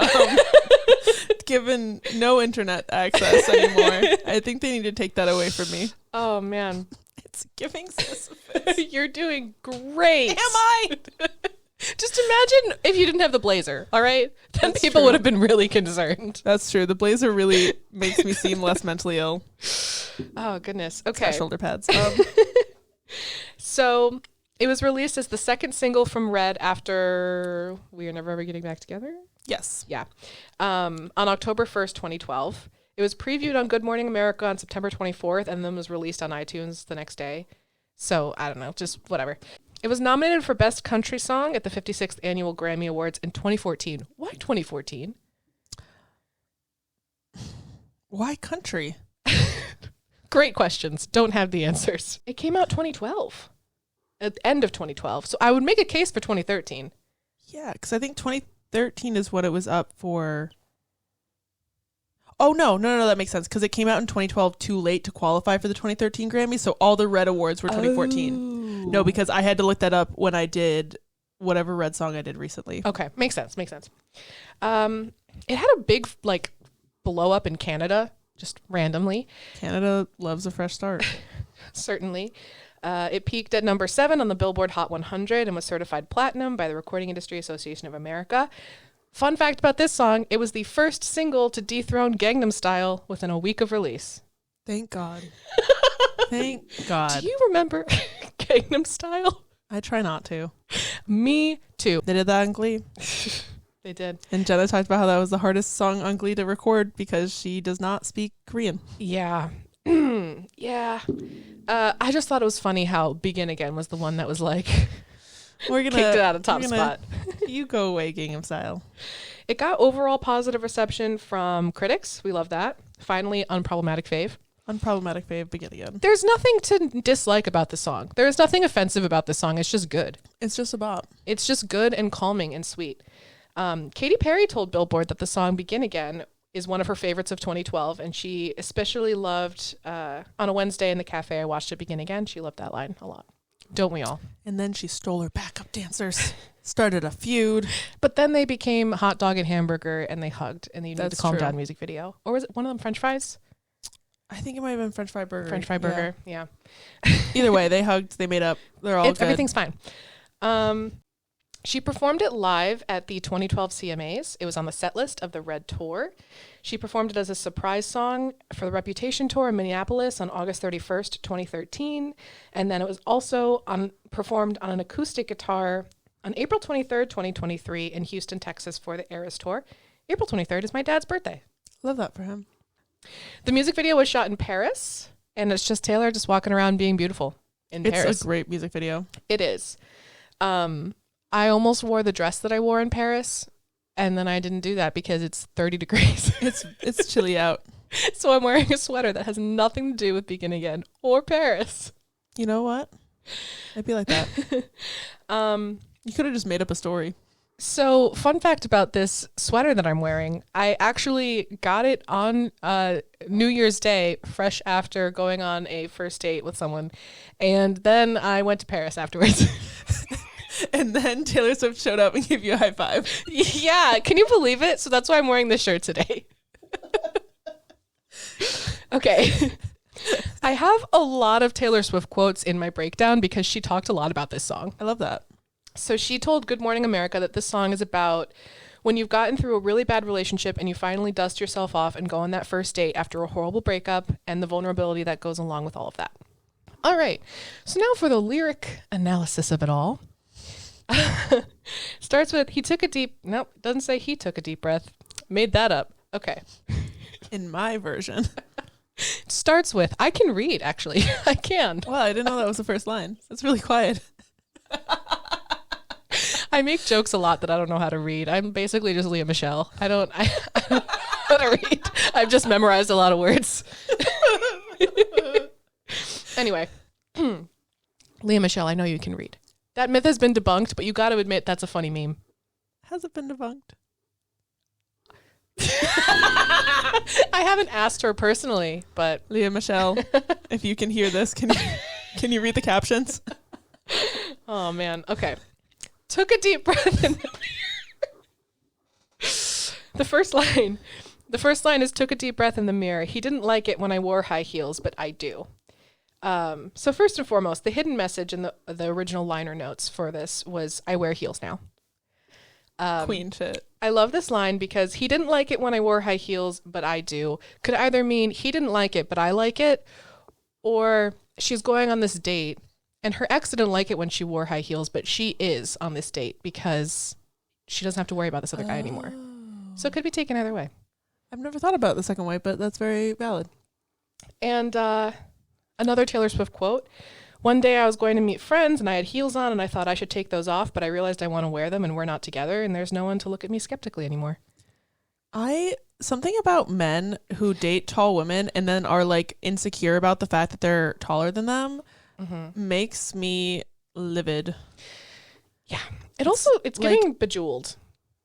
Speaker 1: given no internet access anymore. I think they need to take that away from me.
Speaker 2: Oh, man.
Speaker 1: It's giving Sisyphus.
Speaker 2: You're doing great.
Speaker 1: Am I?
Speaker 2: Just imagine if you didn't have the blazer, all right? Then
Speaker 1: That's
Speaker 2: people
Speaker 1: true.
Speaker 2: would have been really concerned.
Speaker 1: That's true. The blazer really makes me seem less mentally ill.
Speaker 2: Oh, goodness.
Speaker 1: Got
Speaker 2: Okay.
Speaker 1: shoulder pads.
Speaker 2: So it was released as the second single from Red after We Are Never Ever Getting Back Together.
Speaker 1: Yes.
Speaker 2: Yeah. On October 1st, 2012. It was previewed on Good Morning America on September 24th and then was released on iTunes the next day. So, I don't know, just whatever. It was nominated for Best Country Song at the 56th Annual Grammy Awards in 2014. Why 2014?
Speaker 1: Why country?
Speaker 2: Great questions. Don't have the answers. It came out 2012. At the end of 2012. So I would make a case for 2013.
Speaker 1: Yeah, because I think 2013 is what it was up for. Oh, no, that makes sense. Because it came out in 2012 too late to qualify for the 2013 Grammys. So all the Red Awards were 2014.
Speaker 2: Oh.
Speaker 1: No, because I had to look that up when I did whatever Red song I did recently.
Speaker 2: Okay, makes sense. It had a big, blow up in Canada, just randomly.
Speaker 1: Canada loves a fresh start.
Speaker 2: Certainly. It peaked at number 7 on the Billboard Hot 100 and was certified platinum by the Recording Industry Association of America. Fun fact about this song, it was the first single to dethrone Gangnam Style within a week of release.
Speaker 1: Thank God. Thank God.
Speaker 2: Do you remember Gangnam Style?
Speaker 1: I try not to.
Speaker 2: Me too.
Speaker 1: They did that on Glee.
Speaker 2: They did.
Speaker 1: And Jenna talked about how that was the hardest song on Glee to record because she does not speak Korean.
Speaker 2: Yeah. Yeah. I just thought it was funny how Begin Again was the one that was like
Speaker 1: We're gonna
Speaker 2: kicked it out of top
Speaker 1: we're gonna-
Speaker 2: spot.
Speaker 1: You go away, Gangnam Style.
Speaker 2: It got overall positive reception from critics. We love that. Finally, unproblematic fave.
Speaker 1: Unproblematic fave, Begin Again.
Speaker 2: There's nothing to dislike about the song. There is nothing offensive about this song. It's just good.
Speaker 1: It's just a bop.
Speaker 2: It's just good and calming and sweet. Katy Perry told Billboard that the song Begin Again is one of her favorites of 2012, and she especially loved On a Wednesday in the Cafe I Watched It Begin Again. She loved that line a lot. Don't we all?
Speaker 1: And then she stole her backup dancers, started a feud.
Speaker 2: But then they became Hot Dog and Hamburger, and they hugged in the You Need to
Speaker 1: That's
Speaker 2: Calm
Speaker 1: true.
Speaker 2: Down music video. Or was it one of them French fries?
Speaker 1: I think it might have been French Fry Burger.
Speaker 2: French fry burger, yeah.
Speaker 1: Either way, they hugged, they made up. They're all good.
Speaker 2: Everything's fine. She performed it live at the 2012 CMAs. It was on the set list of the Red Tour. She performed it as a surprise song for the Reputation Tour in Minneapolis on August 31st, 2013. And then it was also performed on an acoustic guitar on April 23rd, 2023 in Houston, Texas for the Eras Tour. April 23rd is my dad's birthday.
Speaker 1: Love that for him.
Speaker 2: The music video was shot in Paris, and it's just Taylor just walking around being beautiful in Paris.
Speaker 1: It's a great music video.
Speaker 2: It is. I almost wore the dress that I wore in Paris, and then I didn't do that because it's 30 degrees.
Speaker 1: It's chilly out.
Speaker 2: So I'm wearing a sweater that has nothing to do with Begin Again or Paris.
Speaker 1: You know what? I'd be like that. You could have just made up a story.
Speaker 2: So fun fact about this sweater that I'm wearing, I actually got it on New Year's Day, fresh after going on a first date with someone. And then I went to Paris afterwards.
Speaker 1: And then Taylor Swift showed up and gave you a high five.
Speaker 2: Yeah, can you believe it? So that's why I'm wearing this shirt today. Okay. I have a lot of Taylor Swift quotes in my breakdown because she talked a lot about this song.
Speaker 1: I love that.
Speaker 2: So she told Good Morning America that this song is about when you've gotten through a really bad relationship and you finally dust yourself off and go on that first date after a horrible breakup and the vulnerability that goes along with all of that. All right. So now for the lyric analysis of it all. Starts with, doesn't say he took a deep breath. Made that up. Okay.
Speaker 1: In my version.
Speaker 2: Starts with, I can read, actually. I can.
Speaker 1: Well, I didn't know that was the first line. It's really quiet.
Speaker 2: I make jokes a lot that I don't know how to read. I'm basically just Leah Michelle. I don't know how to read. I've just memorized a lot of words. Anyway, Leah Michelle, I know you can read. That myth has been debunked, but you got to admit that's a funny meme.
Speaker 1: Has it been debunked?
Speaker 2: I haven't asked her personally, but
Speaker 1: Leah Michelle, if you can hear this, can you read the captions?
Speaker 2: oh man. Okay. Took a deep breath in the first line is took a deep breath in the mirror. He didn't like it when I wore high heels, but I do. So first and foremost, the hidden message in the original liner notes for this was I wear heels now.
Speaker 1: Queen shit.
Speaker 2: I love this line because he didn't like it when I wore high heels, but I do. Could either mean he didn't like it, but I like it, or she's going on this date and her ex didn't like it when she wore high heels, but she is on this date because she doesn't have to worry about this other guy anymore. So it could be taken either way.
Speaker 1: I've never thought about the second way, but that's very valid.
Speaker 2: And another Taylor Swift quote. One day I was going to meet friends and I had heels on and I thought I should take those off, but I realized I want to wear them and we're not together and there's no one to look at me skeptically anymore.
Speaker 1: Something about men who date tall women and then are like insecure about the fact that they're taller than them makes me livid.
Speaker 2: Yeah. It's giving Bejeweled.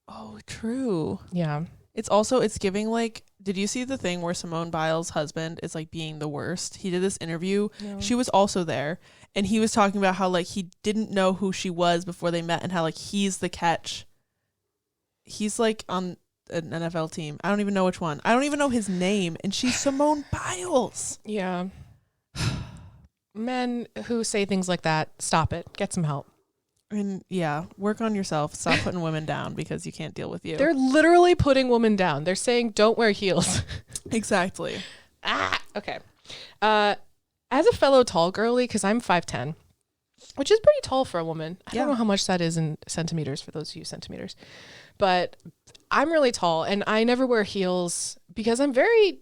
Speaker 1: Oh, true.
Speaker 2: Yeah.
Speaker 1: It's giving like, did you see the thing where Simone Biles' husband is like being the worst? He did this interview.
Speaker 2: No.
Speaker 1: She was also there. And he was talking about how like he didn't know who she was before they met and how like he's the catch. He's like on an NFL team. I don't even know which one. I don't even know his name. And she's Simone Biles.
Speaker 2: Yeah. Men who say things like that, stop it. Get some help.
Speaker 1: And yeah, work on yourself. Stop putting women down because you can't deal with you.
Speaker 2: They're literally putting women down. They're saying don't wear heels.
Speaker 1: Exactly.
Speaker 2: Okay. As a fellow tall girly, because I'm 5'10", which is pretty tall for a woman. I don't know how much that is in centimeters for those of you centimeters. But I'm really tall and I never wear heels because I'm very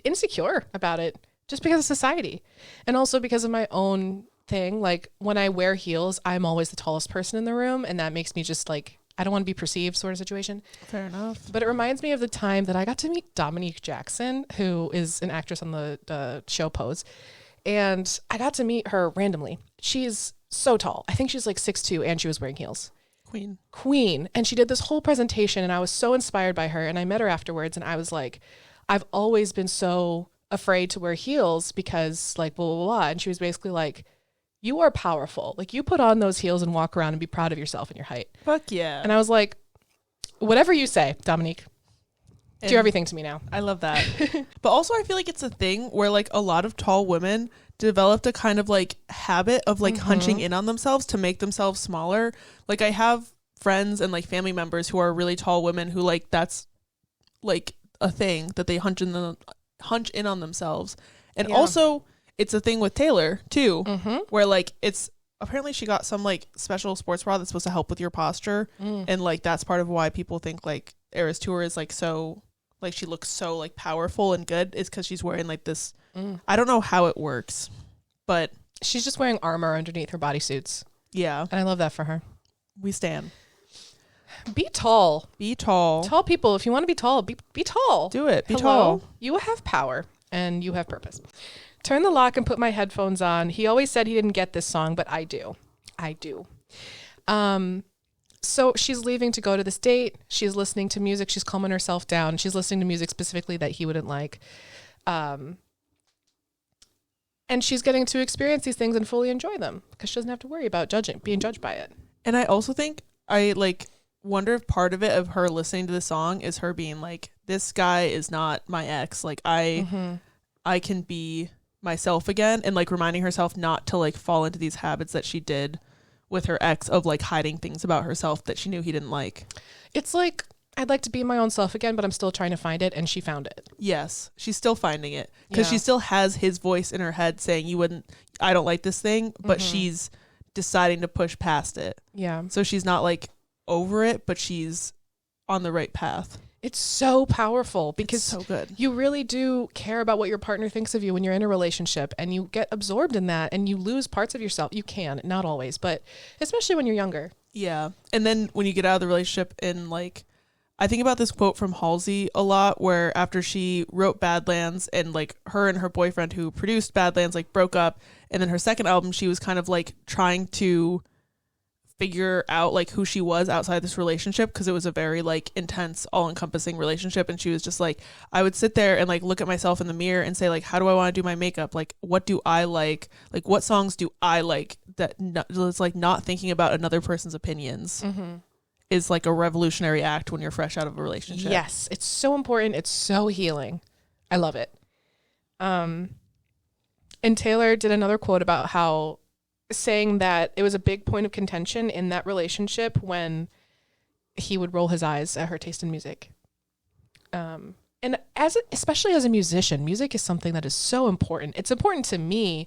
Speaker 2: insecure about it. just because of society. And also because of my own thing. Like when I wear heels, I'm always the tallest person in the room. And that makes me just like, I don't want to be perceived sort of situation.
Speaker 1: Fair enough.
Speaker 2: But it reminds me of the time that I got to meet Dominique Jackson, who is an actress on the show Pose. And I got to meet her randomly. She's so tall. I think she's like 6'2", and she was wearing heels. Queen. And she did this whole presentation, and I was so inspired by her. And I met her afterwards, and I was like, I've always been so afraid to wear heels because like blah, blah, blah. And she was basically like, you are powerful. Like you put on those heels and walk around and be proud of yourself and your height.
Speaker 1: Fuck yeah.
Speaker 2: And I was like, whatever you say, Dominique. You're everything to me now.
Speaker 1: I love that. But also I feel like it's a thing where like a lot of tall women developed a kind of like habit of like hunching in on themselves to make themselves smaller. Like I have friends and like family members who are really tall women who like that's like a thing that they hunch in on themselves. And also it's a thing with Taylor too, where like it's apparently she got some like special sports bra that's supposed to help with your posture. And like that's part of why people think like Eras Tour is like so like she looks so like powerful and good is because she's wearing like this I don't know how it works, but
Speaker 2: she's just wearing armor underneath her bodysuits.
Speaker 1: Yeah.
Speaker 2: And I love that for her.
Speaker 1: We stand.
Speaker 2: Be tall.
Speaker 1: Be tall.
Speaker 2: Tall people, if you want to be tall, be tall.
Speaker 1: Do it. Be
Speaker 2: Hello.
Speaker 1: tall.
Speaker 2: You have power and you have purpose. Turn the lock and put my headphones on. He always said he didn't get this song, but I do. I do. So she's leaving to go to this date. She's listening to music. She's calming herself down. She's listening to music specifically that he wouldn't like. And she's getting to experience these things and fully enjoy them because she doesn't have to worry about being judged by it. And
Speaker 1: I also think I like wonder if part of it of her listening to the song is her being like, this guy is not my ex. Like I can be myself again, and like reminding herself not to like fall into these habits that she did with her ex of like hiding things about herself that she knew he didn't like.
Speaker 2: It's like, I'd like to be my own self again, but I'm still trying to find it. And she found it.
Speaker 1: Yes. She's still finding it because she still has his voice in her head saying I don't like this thing, but she's deciding to push past it.
Speaker 2: Yeah.
Speaker 1: So she's not like over it, but she's on the right path.
Speaker 2: It's so powerful because
Speaker 1: it's so good.
Speaker 2: You really do care about what your partner thinks of you when you're in a relationship, and you get absorbed in that and you lose parts of yourself. You can, not always, but especially when you're younger.
Speaker 1: Yeah. And then when you get out of the relationship, and like, I think about this quote from Halsey a lot where after she wrote Badlands and like her and her boyfriend who produced Badlands like broke up, and then her second album, she was kind of like trying to figure out like who she was outside this relationship because it was a very like intense, all-encompassing relationship. And she was just like, I would sit there and like look at myself in the mirror and say like, how do I want to do my makeup? Like, what do I like what songs do I like? That it's like not thinking about another person's opinions is like a revolutionary act when you're fresh out of a relationship.
Speaker 2: Yes, it's so important. It's so healing. I love it. And Taylor did another quote about how saying that it was a big point of contention in that relationship when he would roll his eyes at her taste in music. And especially as a musician, music is something that is so important. It's important to me,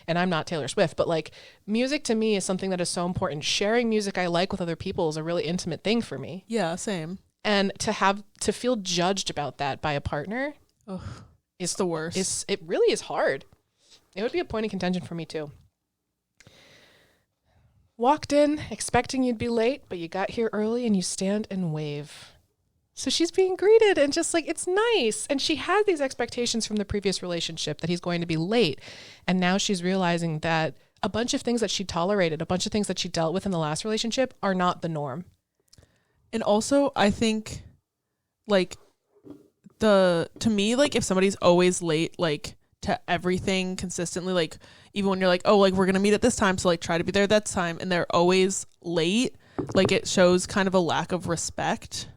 Speaker 2: and I'm not Taylor Swift, but like music to me is something that is so important. Sharing music I like with other people is a really intimate thing for me.
Speaker 1: Yeah, same.
Speaker 2: And to feel judged about that by a partner,
Speaker 1: it's the worst.
Speaker 2: It really is hard. It would be a point of contention for me too. Walked in expecting you'd be late, but you got here early and you stand and wave. So she's being greeted and just like, it's nice. And she had these expectations from the previous relationship that he's going to be late. And now she's realizing that a bunch of things that she tolerated, a bunch of things that she dealt with in the last relationship are not the norm.
Speaker 1: And also, I think like to me, like if somebody's always late, like to everything consistently, like even when you're like, oh, like we're gonna meet at this time, so like try to be there that time, and they're always late, like it shows kind of a lack of respect.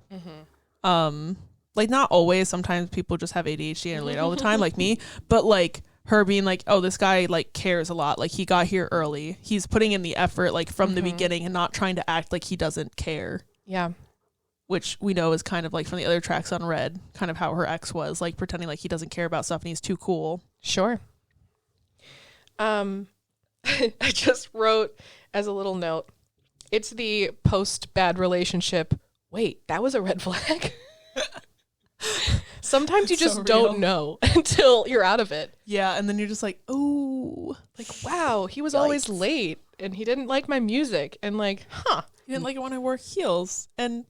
Speaker 1: Like not always, sometimes people just have ADHD and are late all the time like me, but like her being like, oh, this guy like cares a lot, like he got here early, he's putting in the effort like from the beginning and not trying to act like he doesn't care.
Speaker 2: Yeah.
Speaker 1: Which we know is kind of like from the other tracks on Red, kind of how her ex was, like pretending like he doesn't care about stuff and he's too cool.
Speaker 2: Sure. I just wrote as a little note, it's the post bad relationship. Wait, that was a red flag. Sometimes you
Speaker 1: So
Speaker 2: just
Speaker 1: real.
Speaker 2: don't know until you're out of it.
Speaker 1: Yeah, and then you're just like, oh,
Speaker 2: Like, wow, he was always
Speaker 1: Yikes.
Speaker 2: late and he didn't like my music. And like, huh,
Speaker 1: you didn't like it when I wore heels. And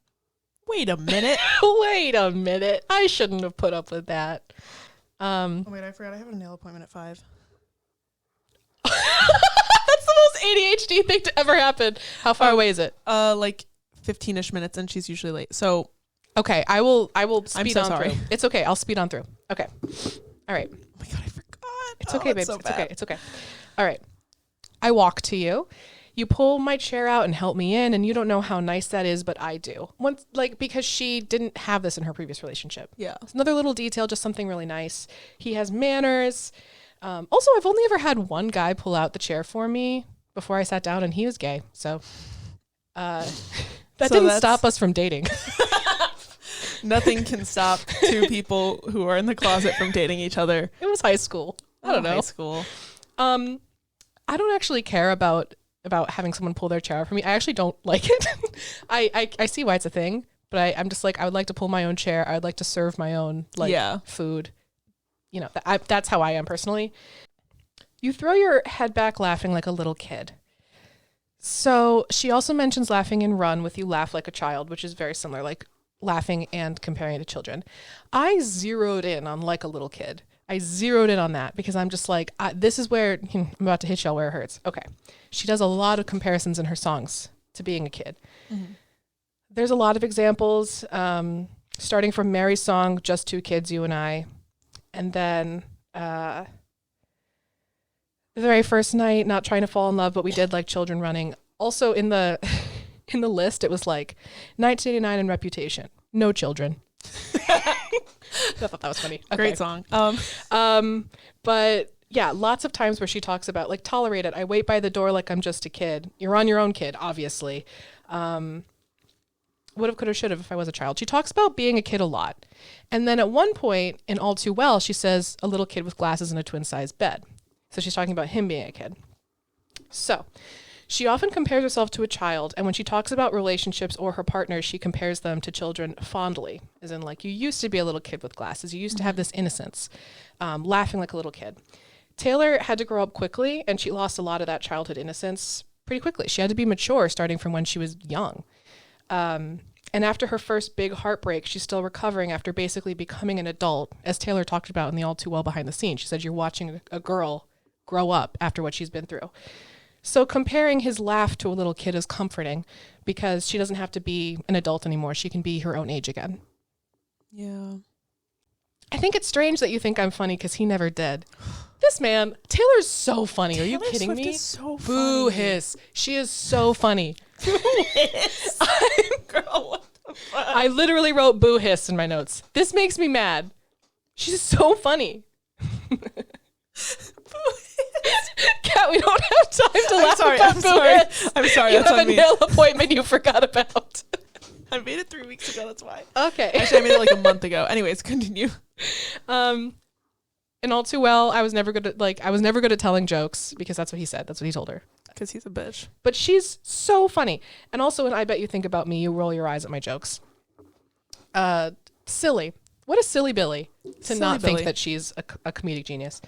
Speaker 1: wait a minute.
Speaker 2: wait a minute. I shouldn't have put up with that.
Speaker 1: Oh, wait, I forgot I have a nail appointment at 5.
Speaker 2: That's the most ADHD thing to ever happen. How far away is it?
Speaker 1: Like 15-ish minutes, and she's usually late. So,
Speaker 2: Okay, I will speed
Speaker 1: so
Speaker 2: on
Speaker 1: sorry.
Speaker 2: through. It's okay. I'll speed on through. Okay. All right.
Speaker 1: oh my God, I forgot.
Speaker 2: It's okay, babe. It's okay. All right. I walk to you. You pull my chair out and help me in, and you don't know how nice that is, but I do. Once, like, because she didn't have this in her previous relationship.
Speaker 1: Yeah.
Speaker 2: It's another little detail, just something really nice. He has manners. Also, I've only ever had one guy pull out the chair for me before I sat down, and he was gay. So that
Speaker 1: So
Speaker 2: didn't
Speaker 1: that's-
Speaker 2: stop us from dating.
Speaker 1: Nothing can stop two people who are in the closet from dating each other.
Speaker 2: It was high school. I don't know.
Speaker 1: High school.
Speaker 2: I don't actually care about having someone pull their chair out for me. I actually don't like it. I see why it's a thing, but I'm just like, I would like to pull my own chair. I would like to serve my own food. You know, that's how I am personally. You throw your head back laughing like a little kid. So she also mentions laughing in Run with You Laugh Like a Child, which is very similar, like laughing and comparing it to children. I zeroed in on like a little kid. I zeroed in on that because I'm just like, this is where I'm about to hit y'all where it hurts. Okay. She does a lot of comparisons in her songs to being a kid. Mm-hmm. There's a lot of examples, starting from Mary's song, Just Two Kids, You and I. And then the very first night, Not Trying to Fall in Love, but we did like Children Running. Also in the in the list, it was like 1989 and Reputation. No children. I thought that was funny. Okay.
Speaker 1: Great song.
Speaker 2: But yeah, lots of times where she talks about like, tolerate it. I wait by the door like I'm just a kid. You're on your own, kid, obviously. Would have, could have, should have if I was a child. She talks about being a kid a lot. And then at one point in All Too Well, she says a little kid with glasses in a twin-sized bed. So she's talking about him being a kid. So she often compares herself to a child. And when she talks about relationships or her partners, she compares them to children fondly. As in like, you used to be a little kid with glasses. You used to have this innocence, laughing like a little kid. Taylor had to grow up quickly, and she lost a lot of that childhood innocence pretty quickly. She had to be mature starting from when she was young. And after her first big heartbreak, she's still recovering after basically becoming an adult, as Taylor talked about in the All Too Well behind the scenes. She said, you're watching a girl grow up after what she's been through. So comparing his laugh to a little kid is comforting because she doesn't have to be an adult anymore. She can be her own age again.
Speaker 1: Yeah.
Speaker 2: I think it's strange that you think I'm funny because he never did. This man, Taylor's so funny. Are you
Speaker 1: Taylor
Speaker 2: kidding
Speaker 1: Swift
Speaker 2: me?
Speaker 1: is so
Speaker 2: Boo
Speaker 1: funny.
Speaker 2: hiss. She is so funny.
Speaker 1: Girl, what the fuck?
Speaker 2: I literally wrote boo hiss in my notes. This makes me mad. She's so funny. Kat, we don't have time to laugh about boo hiss.
Speaker 1: I'm sorry.
Speaker 2: You
Speaker 1: That's
Speaker 2: have
Speaker 1: on
Speaker 2: a
Speaker 1: me.
Speaker 2: nail appointment you forgot about.
Speaker 1: I made it 3 weeks ago. That's why.
Speaker 2: Okay.
Speaker 1: Actually, I made it like a month ago. Anyways, continue.
Speaker 2: And All Too Well, I was never good at telling jokes because that's what he said. That's what he told her.
Speaker 1: Because he's a bitch.
Speaker 2: But she's so funny. And also, when I Bet You Think About Me, you roll your eyes at my jokes. Silly. What a silly Billy to
Speaker 1: Silly
Speaker 2: not
Speaker 1: Billy.
Speaker 2: think that she's a comedic genius.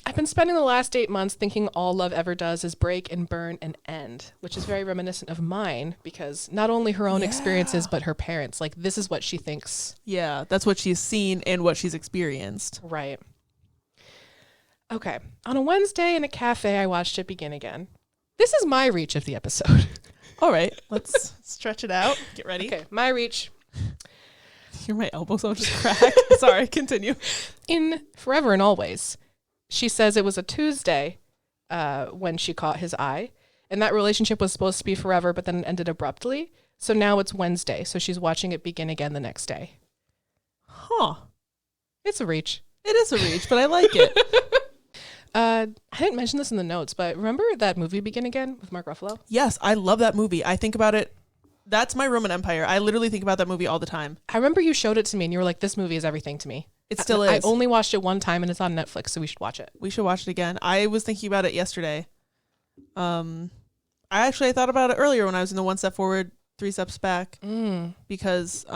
Speaker 2: I've been spending the last 8 months thinking all love ever does is break and burn and end, which is very reminiscent of mine because not only her own experiences, but her parents. Like, this is what she thinks.
Speaker 1: Yeah, that's what she's seen and what she's experienced.
Speaker 2: Right. Okay. On a Wednesday in a cafe, I watched it begin again. This is my reach of the episode.
Speaker 1: All right, let's stretch it out. Get ready.
Speaker 2: Okay, my reach.
Speaker 1: Hear my elbows all just crack. Sorry, continue.
Speaker 2: In Forever and Always, she says it was a Tuesday when she caught his eye, and that relationship was supposed to be forever, but then it ended abruptly. So now it's Wednesday, so she's watching it begin again the next day.
Speaker 1: Huh.
Speaker 2: It's a reach.
Speaker 1: It is a reach, but I like it.
Speaker 2: I didn't mention this in the notes, but remember that movie Begin Again with Mark Ruffalo?
Speaker 1: Yes, I love that movie. I think about it. That's my Roman Empire. I literally think about that movie all the time.
Speaker 2: I remember you showed it to me, and you were like, this movie is everything to me.
Speaker 1: It still
Speaker 2: I
Speaker 1: is.
Speaker 2: only watched it one time, and it's on Netflix, so we should watch it.
Speaker 1: We should watch it again. I was thinking about it yesterday. I thought about it earlier when I was in the One Step Forward, Three Steps Back, because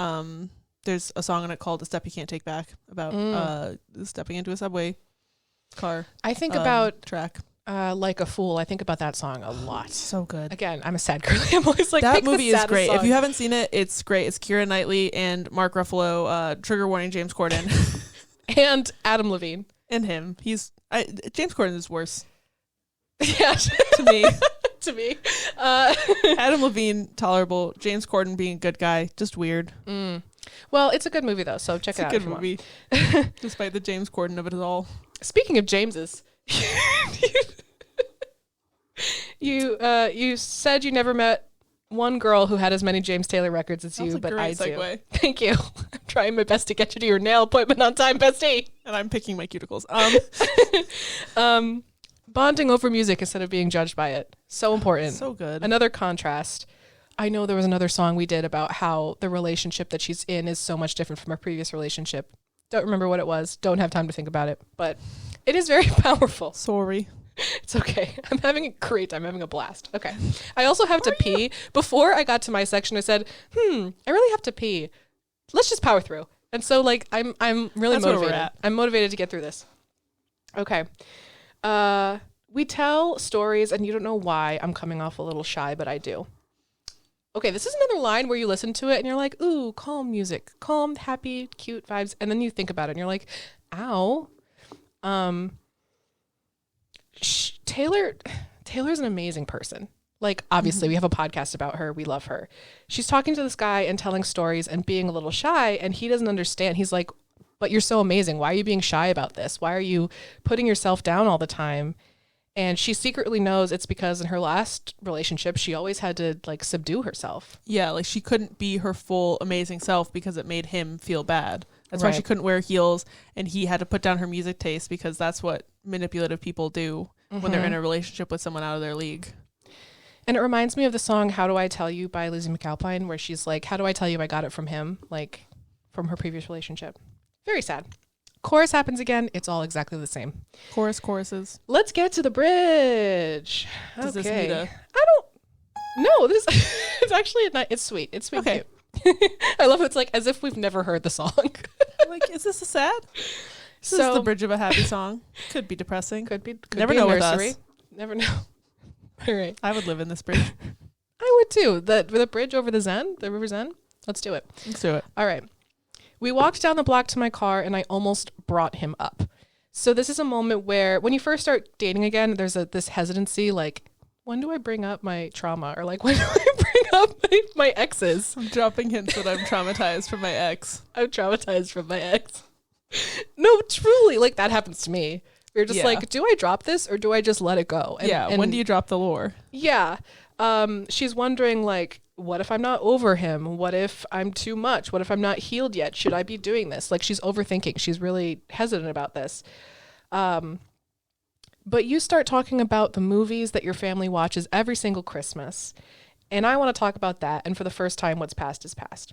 Speaker 1: there's a song on it called "A Step You Can't Take Back" about stepping into a subway car.
Speaker 2: I think about
Speaker 1: track.
Speaker 2: Like a Fool. I think about that song a lot.
Speaker 1: So good.
Speaker 2: Again, I'm a sad girl. I'm always like,
Speaker 1: that
Speaker 2: pick the
Speaker 1: movie is
Speaker 2: saddest
Speaker 1: great.
Speaker 2: song.
Speaker 1: If you haven't seen it, it's great. It's Keira Knightley and Mark Ruffalo. Trigger warning: James Corden
Speaker 2: and Adam Levine.
Speaker 1: and him. James Corden is worse
Speaker 2: Yeah,
Speaker 1: to me.
Speaker 2: to me.
Speaker 1: Adam Levine tolerable. James Corden being a good guy, just weird.
Speaker 2: Well, it's a good movie though, so check
Speaker 1: It's
Speaker 2: it out.
Speaker 1: a
Speaker 2: if
Speaker 1: good
Speaker 2: you want.
Speaker 1: movie, despite the James Corden of it all.
Speaker 2: Speaking of Jameses, you said you never met one girl who had as many James Taylor records as
Speaker 1: That was
Speaker 2: you,
Speaker 1: a
Speaker 2: but
Speaker 1: great
Speaker 2: I do.
Speaker 1: segue.
Speaker 2: Thank you. I'm trying my best to get you to your nail appointment on time, bestie.
Speaker 1: And I'm picking my cuticles.
Speaker 2: Bonding over music instead of being judged by it. So important.
Speaker 1: So good.
Speaker 2: Another contrast. I know there was another song we did about how the relationship that she's in is so much different from her previous relationship. Don't remember what it was. Don't have time to think about it. But it is very powerful.
Speaker 1: Sorry.
Speaker 2: It's okay. I'm having a great time. I'm having a blast. Okay. I also have to pee. Before I got to my section, I said, I really have to pee. Let's just power through. And so like I'm really
Speaker 1: That's where we're
Speaker 2: motivated.
Speaker 1: at.
Speaker 2: I'm motivated to get through this. Okay. We tell stories and you don't know why I'm coming off a little shy, but I do. Okay, this is another line where you listen to it and you're like, ooh, calm music, calm, happy, cute vibes. And then you think about it and you're like, ow. Taylor's an amazing person. Like, obviously, we have a podcast about her. We love her. She's talking to this guy and telling stories and being a little shy, and he doesn't understand. He's like, but you're so amazing. Why are you being shy about this? Why are you putting yourself down all the time? And she secretly knows it's because in her last relationship, she always had to, like, subdue herself.
Speaker 1: Yeah, like she couldn't be her full amazing self because it made him feel bad. That's why she
Speaker 2: Right.
Speaker 1: couldn't wear heels, and he had to put down her music taste because that's what manipulative people do when they're in a relationship with someone out of their league.
Speaker 2: And it reminds me of the song How Do I Tell You by Lizzie McAlpine, where she's like, how do I tell you I got it from him? Like, from her previous relationship. Very sad. Chorus happens again. It's all exactly the same.
Speaker 1: Choruses.
Speaker 2: Let's get to the bridge.
Speaker 1: Does this
Speaker 2: Okay.
Speaker 1: need a...
Speaker 2: I don't... No, this... it's actually... It's sweet. It's sweet.
Speaker 1: Okay.
Speaker 2: Cute. I love how it's like as if we've never heard the song.
Speaker 1: Like, is this a sad? This is
Speaker 2: So-
Speaker 1: the bridge of a happy song. Could be depressing.
Speaker 2: Could be
Speaker 1: Never
Speaker 2: be a
Speaker 1: know with
Speaker 2: nursery.
Speaker 1: us.
Speaker 2: Never know. All right.
Speaker 1: I would live in this bridge.
Speaker 2: I would too. The bridge over the Zen, the River Zen. Let's do it.
Speaker 1: Let's do it.
Speaker 2: All right. We walked down the block to my car and I almost brought him up. So this is a moment where when you first start dating again, there's this hesitancy like, when do I bring up my trauma? Or like, when do I bring up my exes?
Speaker 1: I'm dropping hints that I'm traumatized from my ex.
Speaker 2: I'm traumatized from my ex. No, truly, like that happens to me. You're just
Speaker 1: Yeah.
Speaker 2: like, do I drop this or do I just let it go? And
Speaker 1: when do you drop the lore?
Speaker 2: Yeah. She's wondering like, what if I'm not over him? What if I'm too much? What if I'm not healed yet? Should I be doing this? Like she's overthinking. She's really hesitant about this. But you start talking about the movies that your family watches every single Christmas. And I want to talk about that. And for the first time, what's past is past.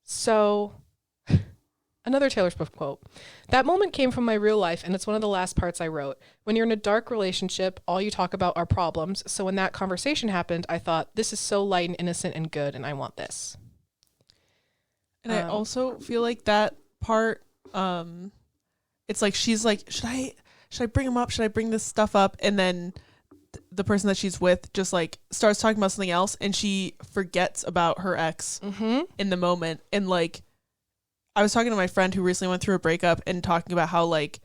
Speaker 2: So another Taylor Swift quote. That moment came from my real life, and it's one of the last parts I wrote. When you're in a dark relationship, all you talk about are problems. So when that conversation happened, I thought, this is so light and innocent and good, and I want this.
Speaker 1: And I also feel like that part, it's like she's like, should I bring him up? Should I bring this stuff up? And then the person that she's with just like starts talking about something else, and she forgets about her ex in the moment. And like, I was talking to my friend who recently went through a breakup and talking about how like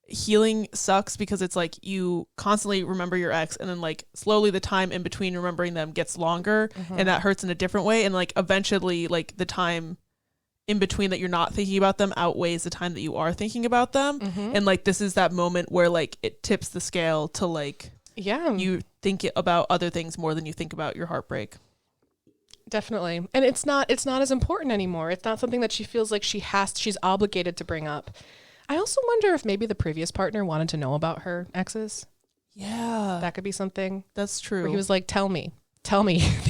Speaker 1: healing sucks because it's like you constantly remember your ex and then like slowly the time in between remembering them gets longer and that hurts in a different way. And like eventually like the time in between that you're not thinking about them outweighs the time that you are thinking about them. And like this is that moment where like it tips the scale to like you think about other things more than you think about your heartbreak.
Speaker 2: Definitely. And it's not as important anymore. It's not something that she feels like she's obligated to bring up. I also wonder if maybe the previous partner wanted to know about her exes.
Speaker 1: Yeah,
Speaker 2: That could be something.
Speaker 1: that's true.
Speaker 2: Where he was like, tell me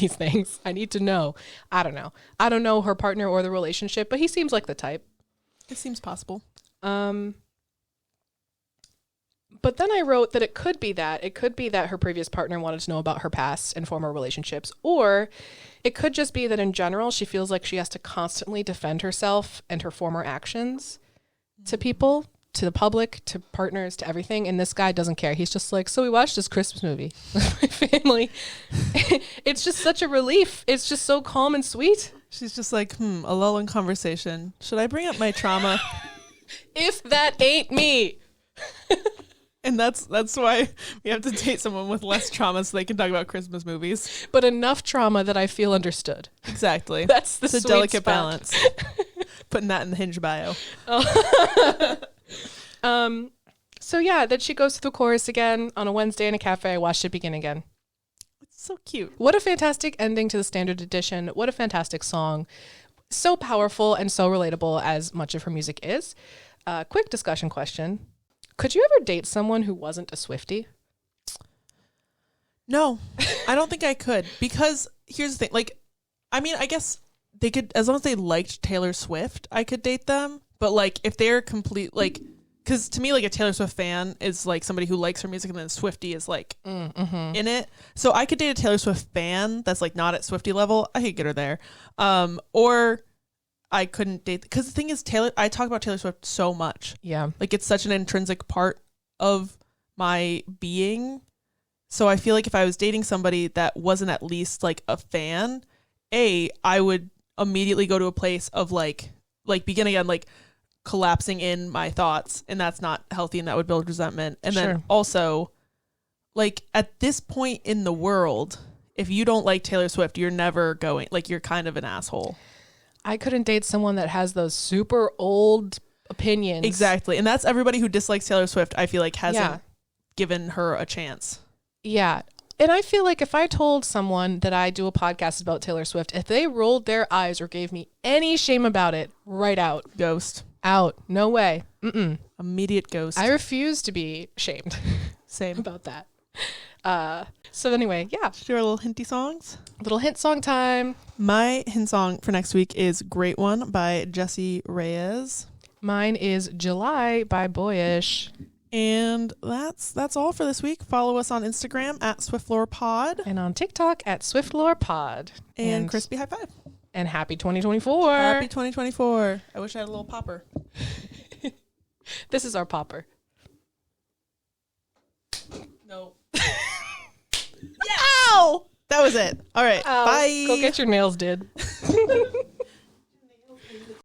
Speaker 2: these things. I need to know. I don't know. I don't know her partner or the relationship, but he seems like the type.
Speaker 1: It seems possible.
Speaker 2: But then I wrote that it could be that. It could be that her previous partner wanted to know about her past and former relationships. Or it could just be that in general, she feels like she has to constantly defend herself and her former actions to people, to the public, to partners, to everything. And this guy doesn't care. He's just like, so we watched this Christmas movie with my family. It's just such a relief. It's just so calm and sweet.
Speaker 1: She's just like, a lull in conversation. Should I bring up my trauma?
Speaker 2: If that ain't me.
Speaker 1: And that's why we have to date someone with less trauma so they can talk about Christmas movies.
Speaker 2: But enough trauma that I feel understood.
Speaker 1: Exactly.
Speaker 2: That's the
Speaker 1: it's a
Speaker 2: sweet
Speaker 1: delicate
Speaker 2: spot.
Speaker 1: balance. Putting that in the Hinge bio.
Speaker 2: So yeah, then she goes through the chorus again on a Wednesday in a cafe. I watched it begin again.
Speaker 1: It's so cute.
Speaker 2: What a fantastic ending to the standard edition. What a fantastic song. So powerful and so relatable as much of her music is. Quick discussion question. Could you ever date someone who wasn't a Swiftie?
Speaker 1: No, I don't think I could, because here's the thing. Like, I mean, I guess they could, as long as they liked Taylor Swift, I could date them. But like, if they're complete, like, because to me, like a Taylor Swift fan is like somebody who likes her music, and then Swiftie is like in it. So I could date a Taylor Swift fan that's like not at Swiftie level. I could get her there. Or I couldn't date, because the thing is, I talk about Taylor Swift so much.
Speaker 2: Yeah.
Speaker 1: Like, it's such an intrinsic part of my being. So I feel like if I was dating somebody that wasn't at least like a fan, I would immediately go to a place of like begin again, like collapsing in my thoughts, and that's not healthy, and that would build resentment. And then also, like, at this point in the world, if you don't like Taylor Swift, you're never going, like, you're kind of an asshole.
Speaker 2: I couldn't date someone that has those super old opinions.
Speaker 1: Exactly. And that's everybody who dislikes Taylor Swift, I feel like, hasn't given her a chance.
Speaker 2: Yeah. And I feel like if I told someone that I do a podcast about Taylor Swift, if they rolled their eyes or gave me any shame about it, right out.
Speaker 1: Ghost.
Speaker 2: Out. No way.
Speaker 1: Immediate ghost.
Speaker 2: I refuse to be shamed
Speaker 1: Same.
Speaker 2: about that. So anyway, yeah.
Speaker 1: Should we do our little hinty songs?
Speaker 2: Little hint song time.
Speaker 1: My hint song for next week is Great One by Jessie Reyez.
Speaker 2: Mine is July by Boyish.
Speaker 1: And that's all for this week. Follow us on Instagram at SwiftLorePod.
Speaker 2: And on TikTok at SwiftLorePod.
Speaker 1: And Crispy High Five.
Speaker 2: And happy 2024.
Speaker 1: Happy 2024. I wish I had a little popper.
Speaker 2: This is our popper.
Speaker 1: No. Ow! That was it. All right.
Speaker 2: Ow.
Speaker 1: Bye.
Speaker 2: Go get your nails did.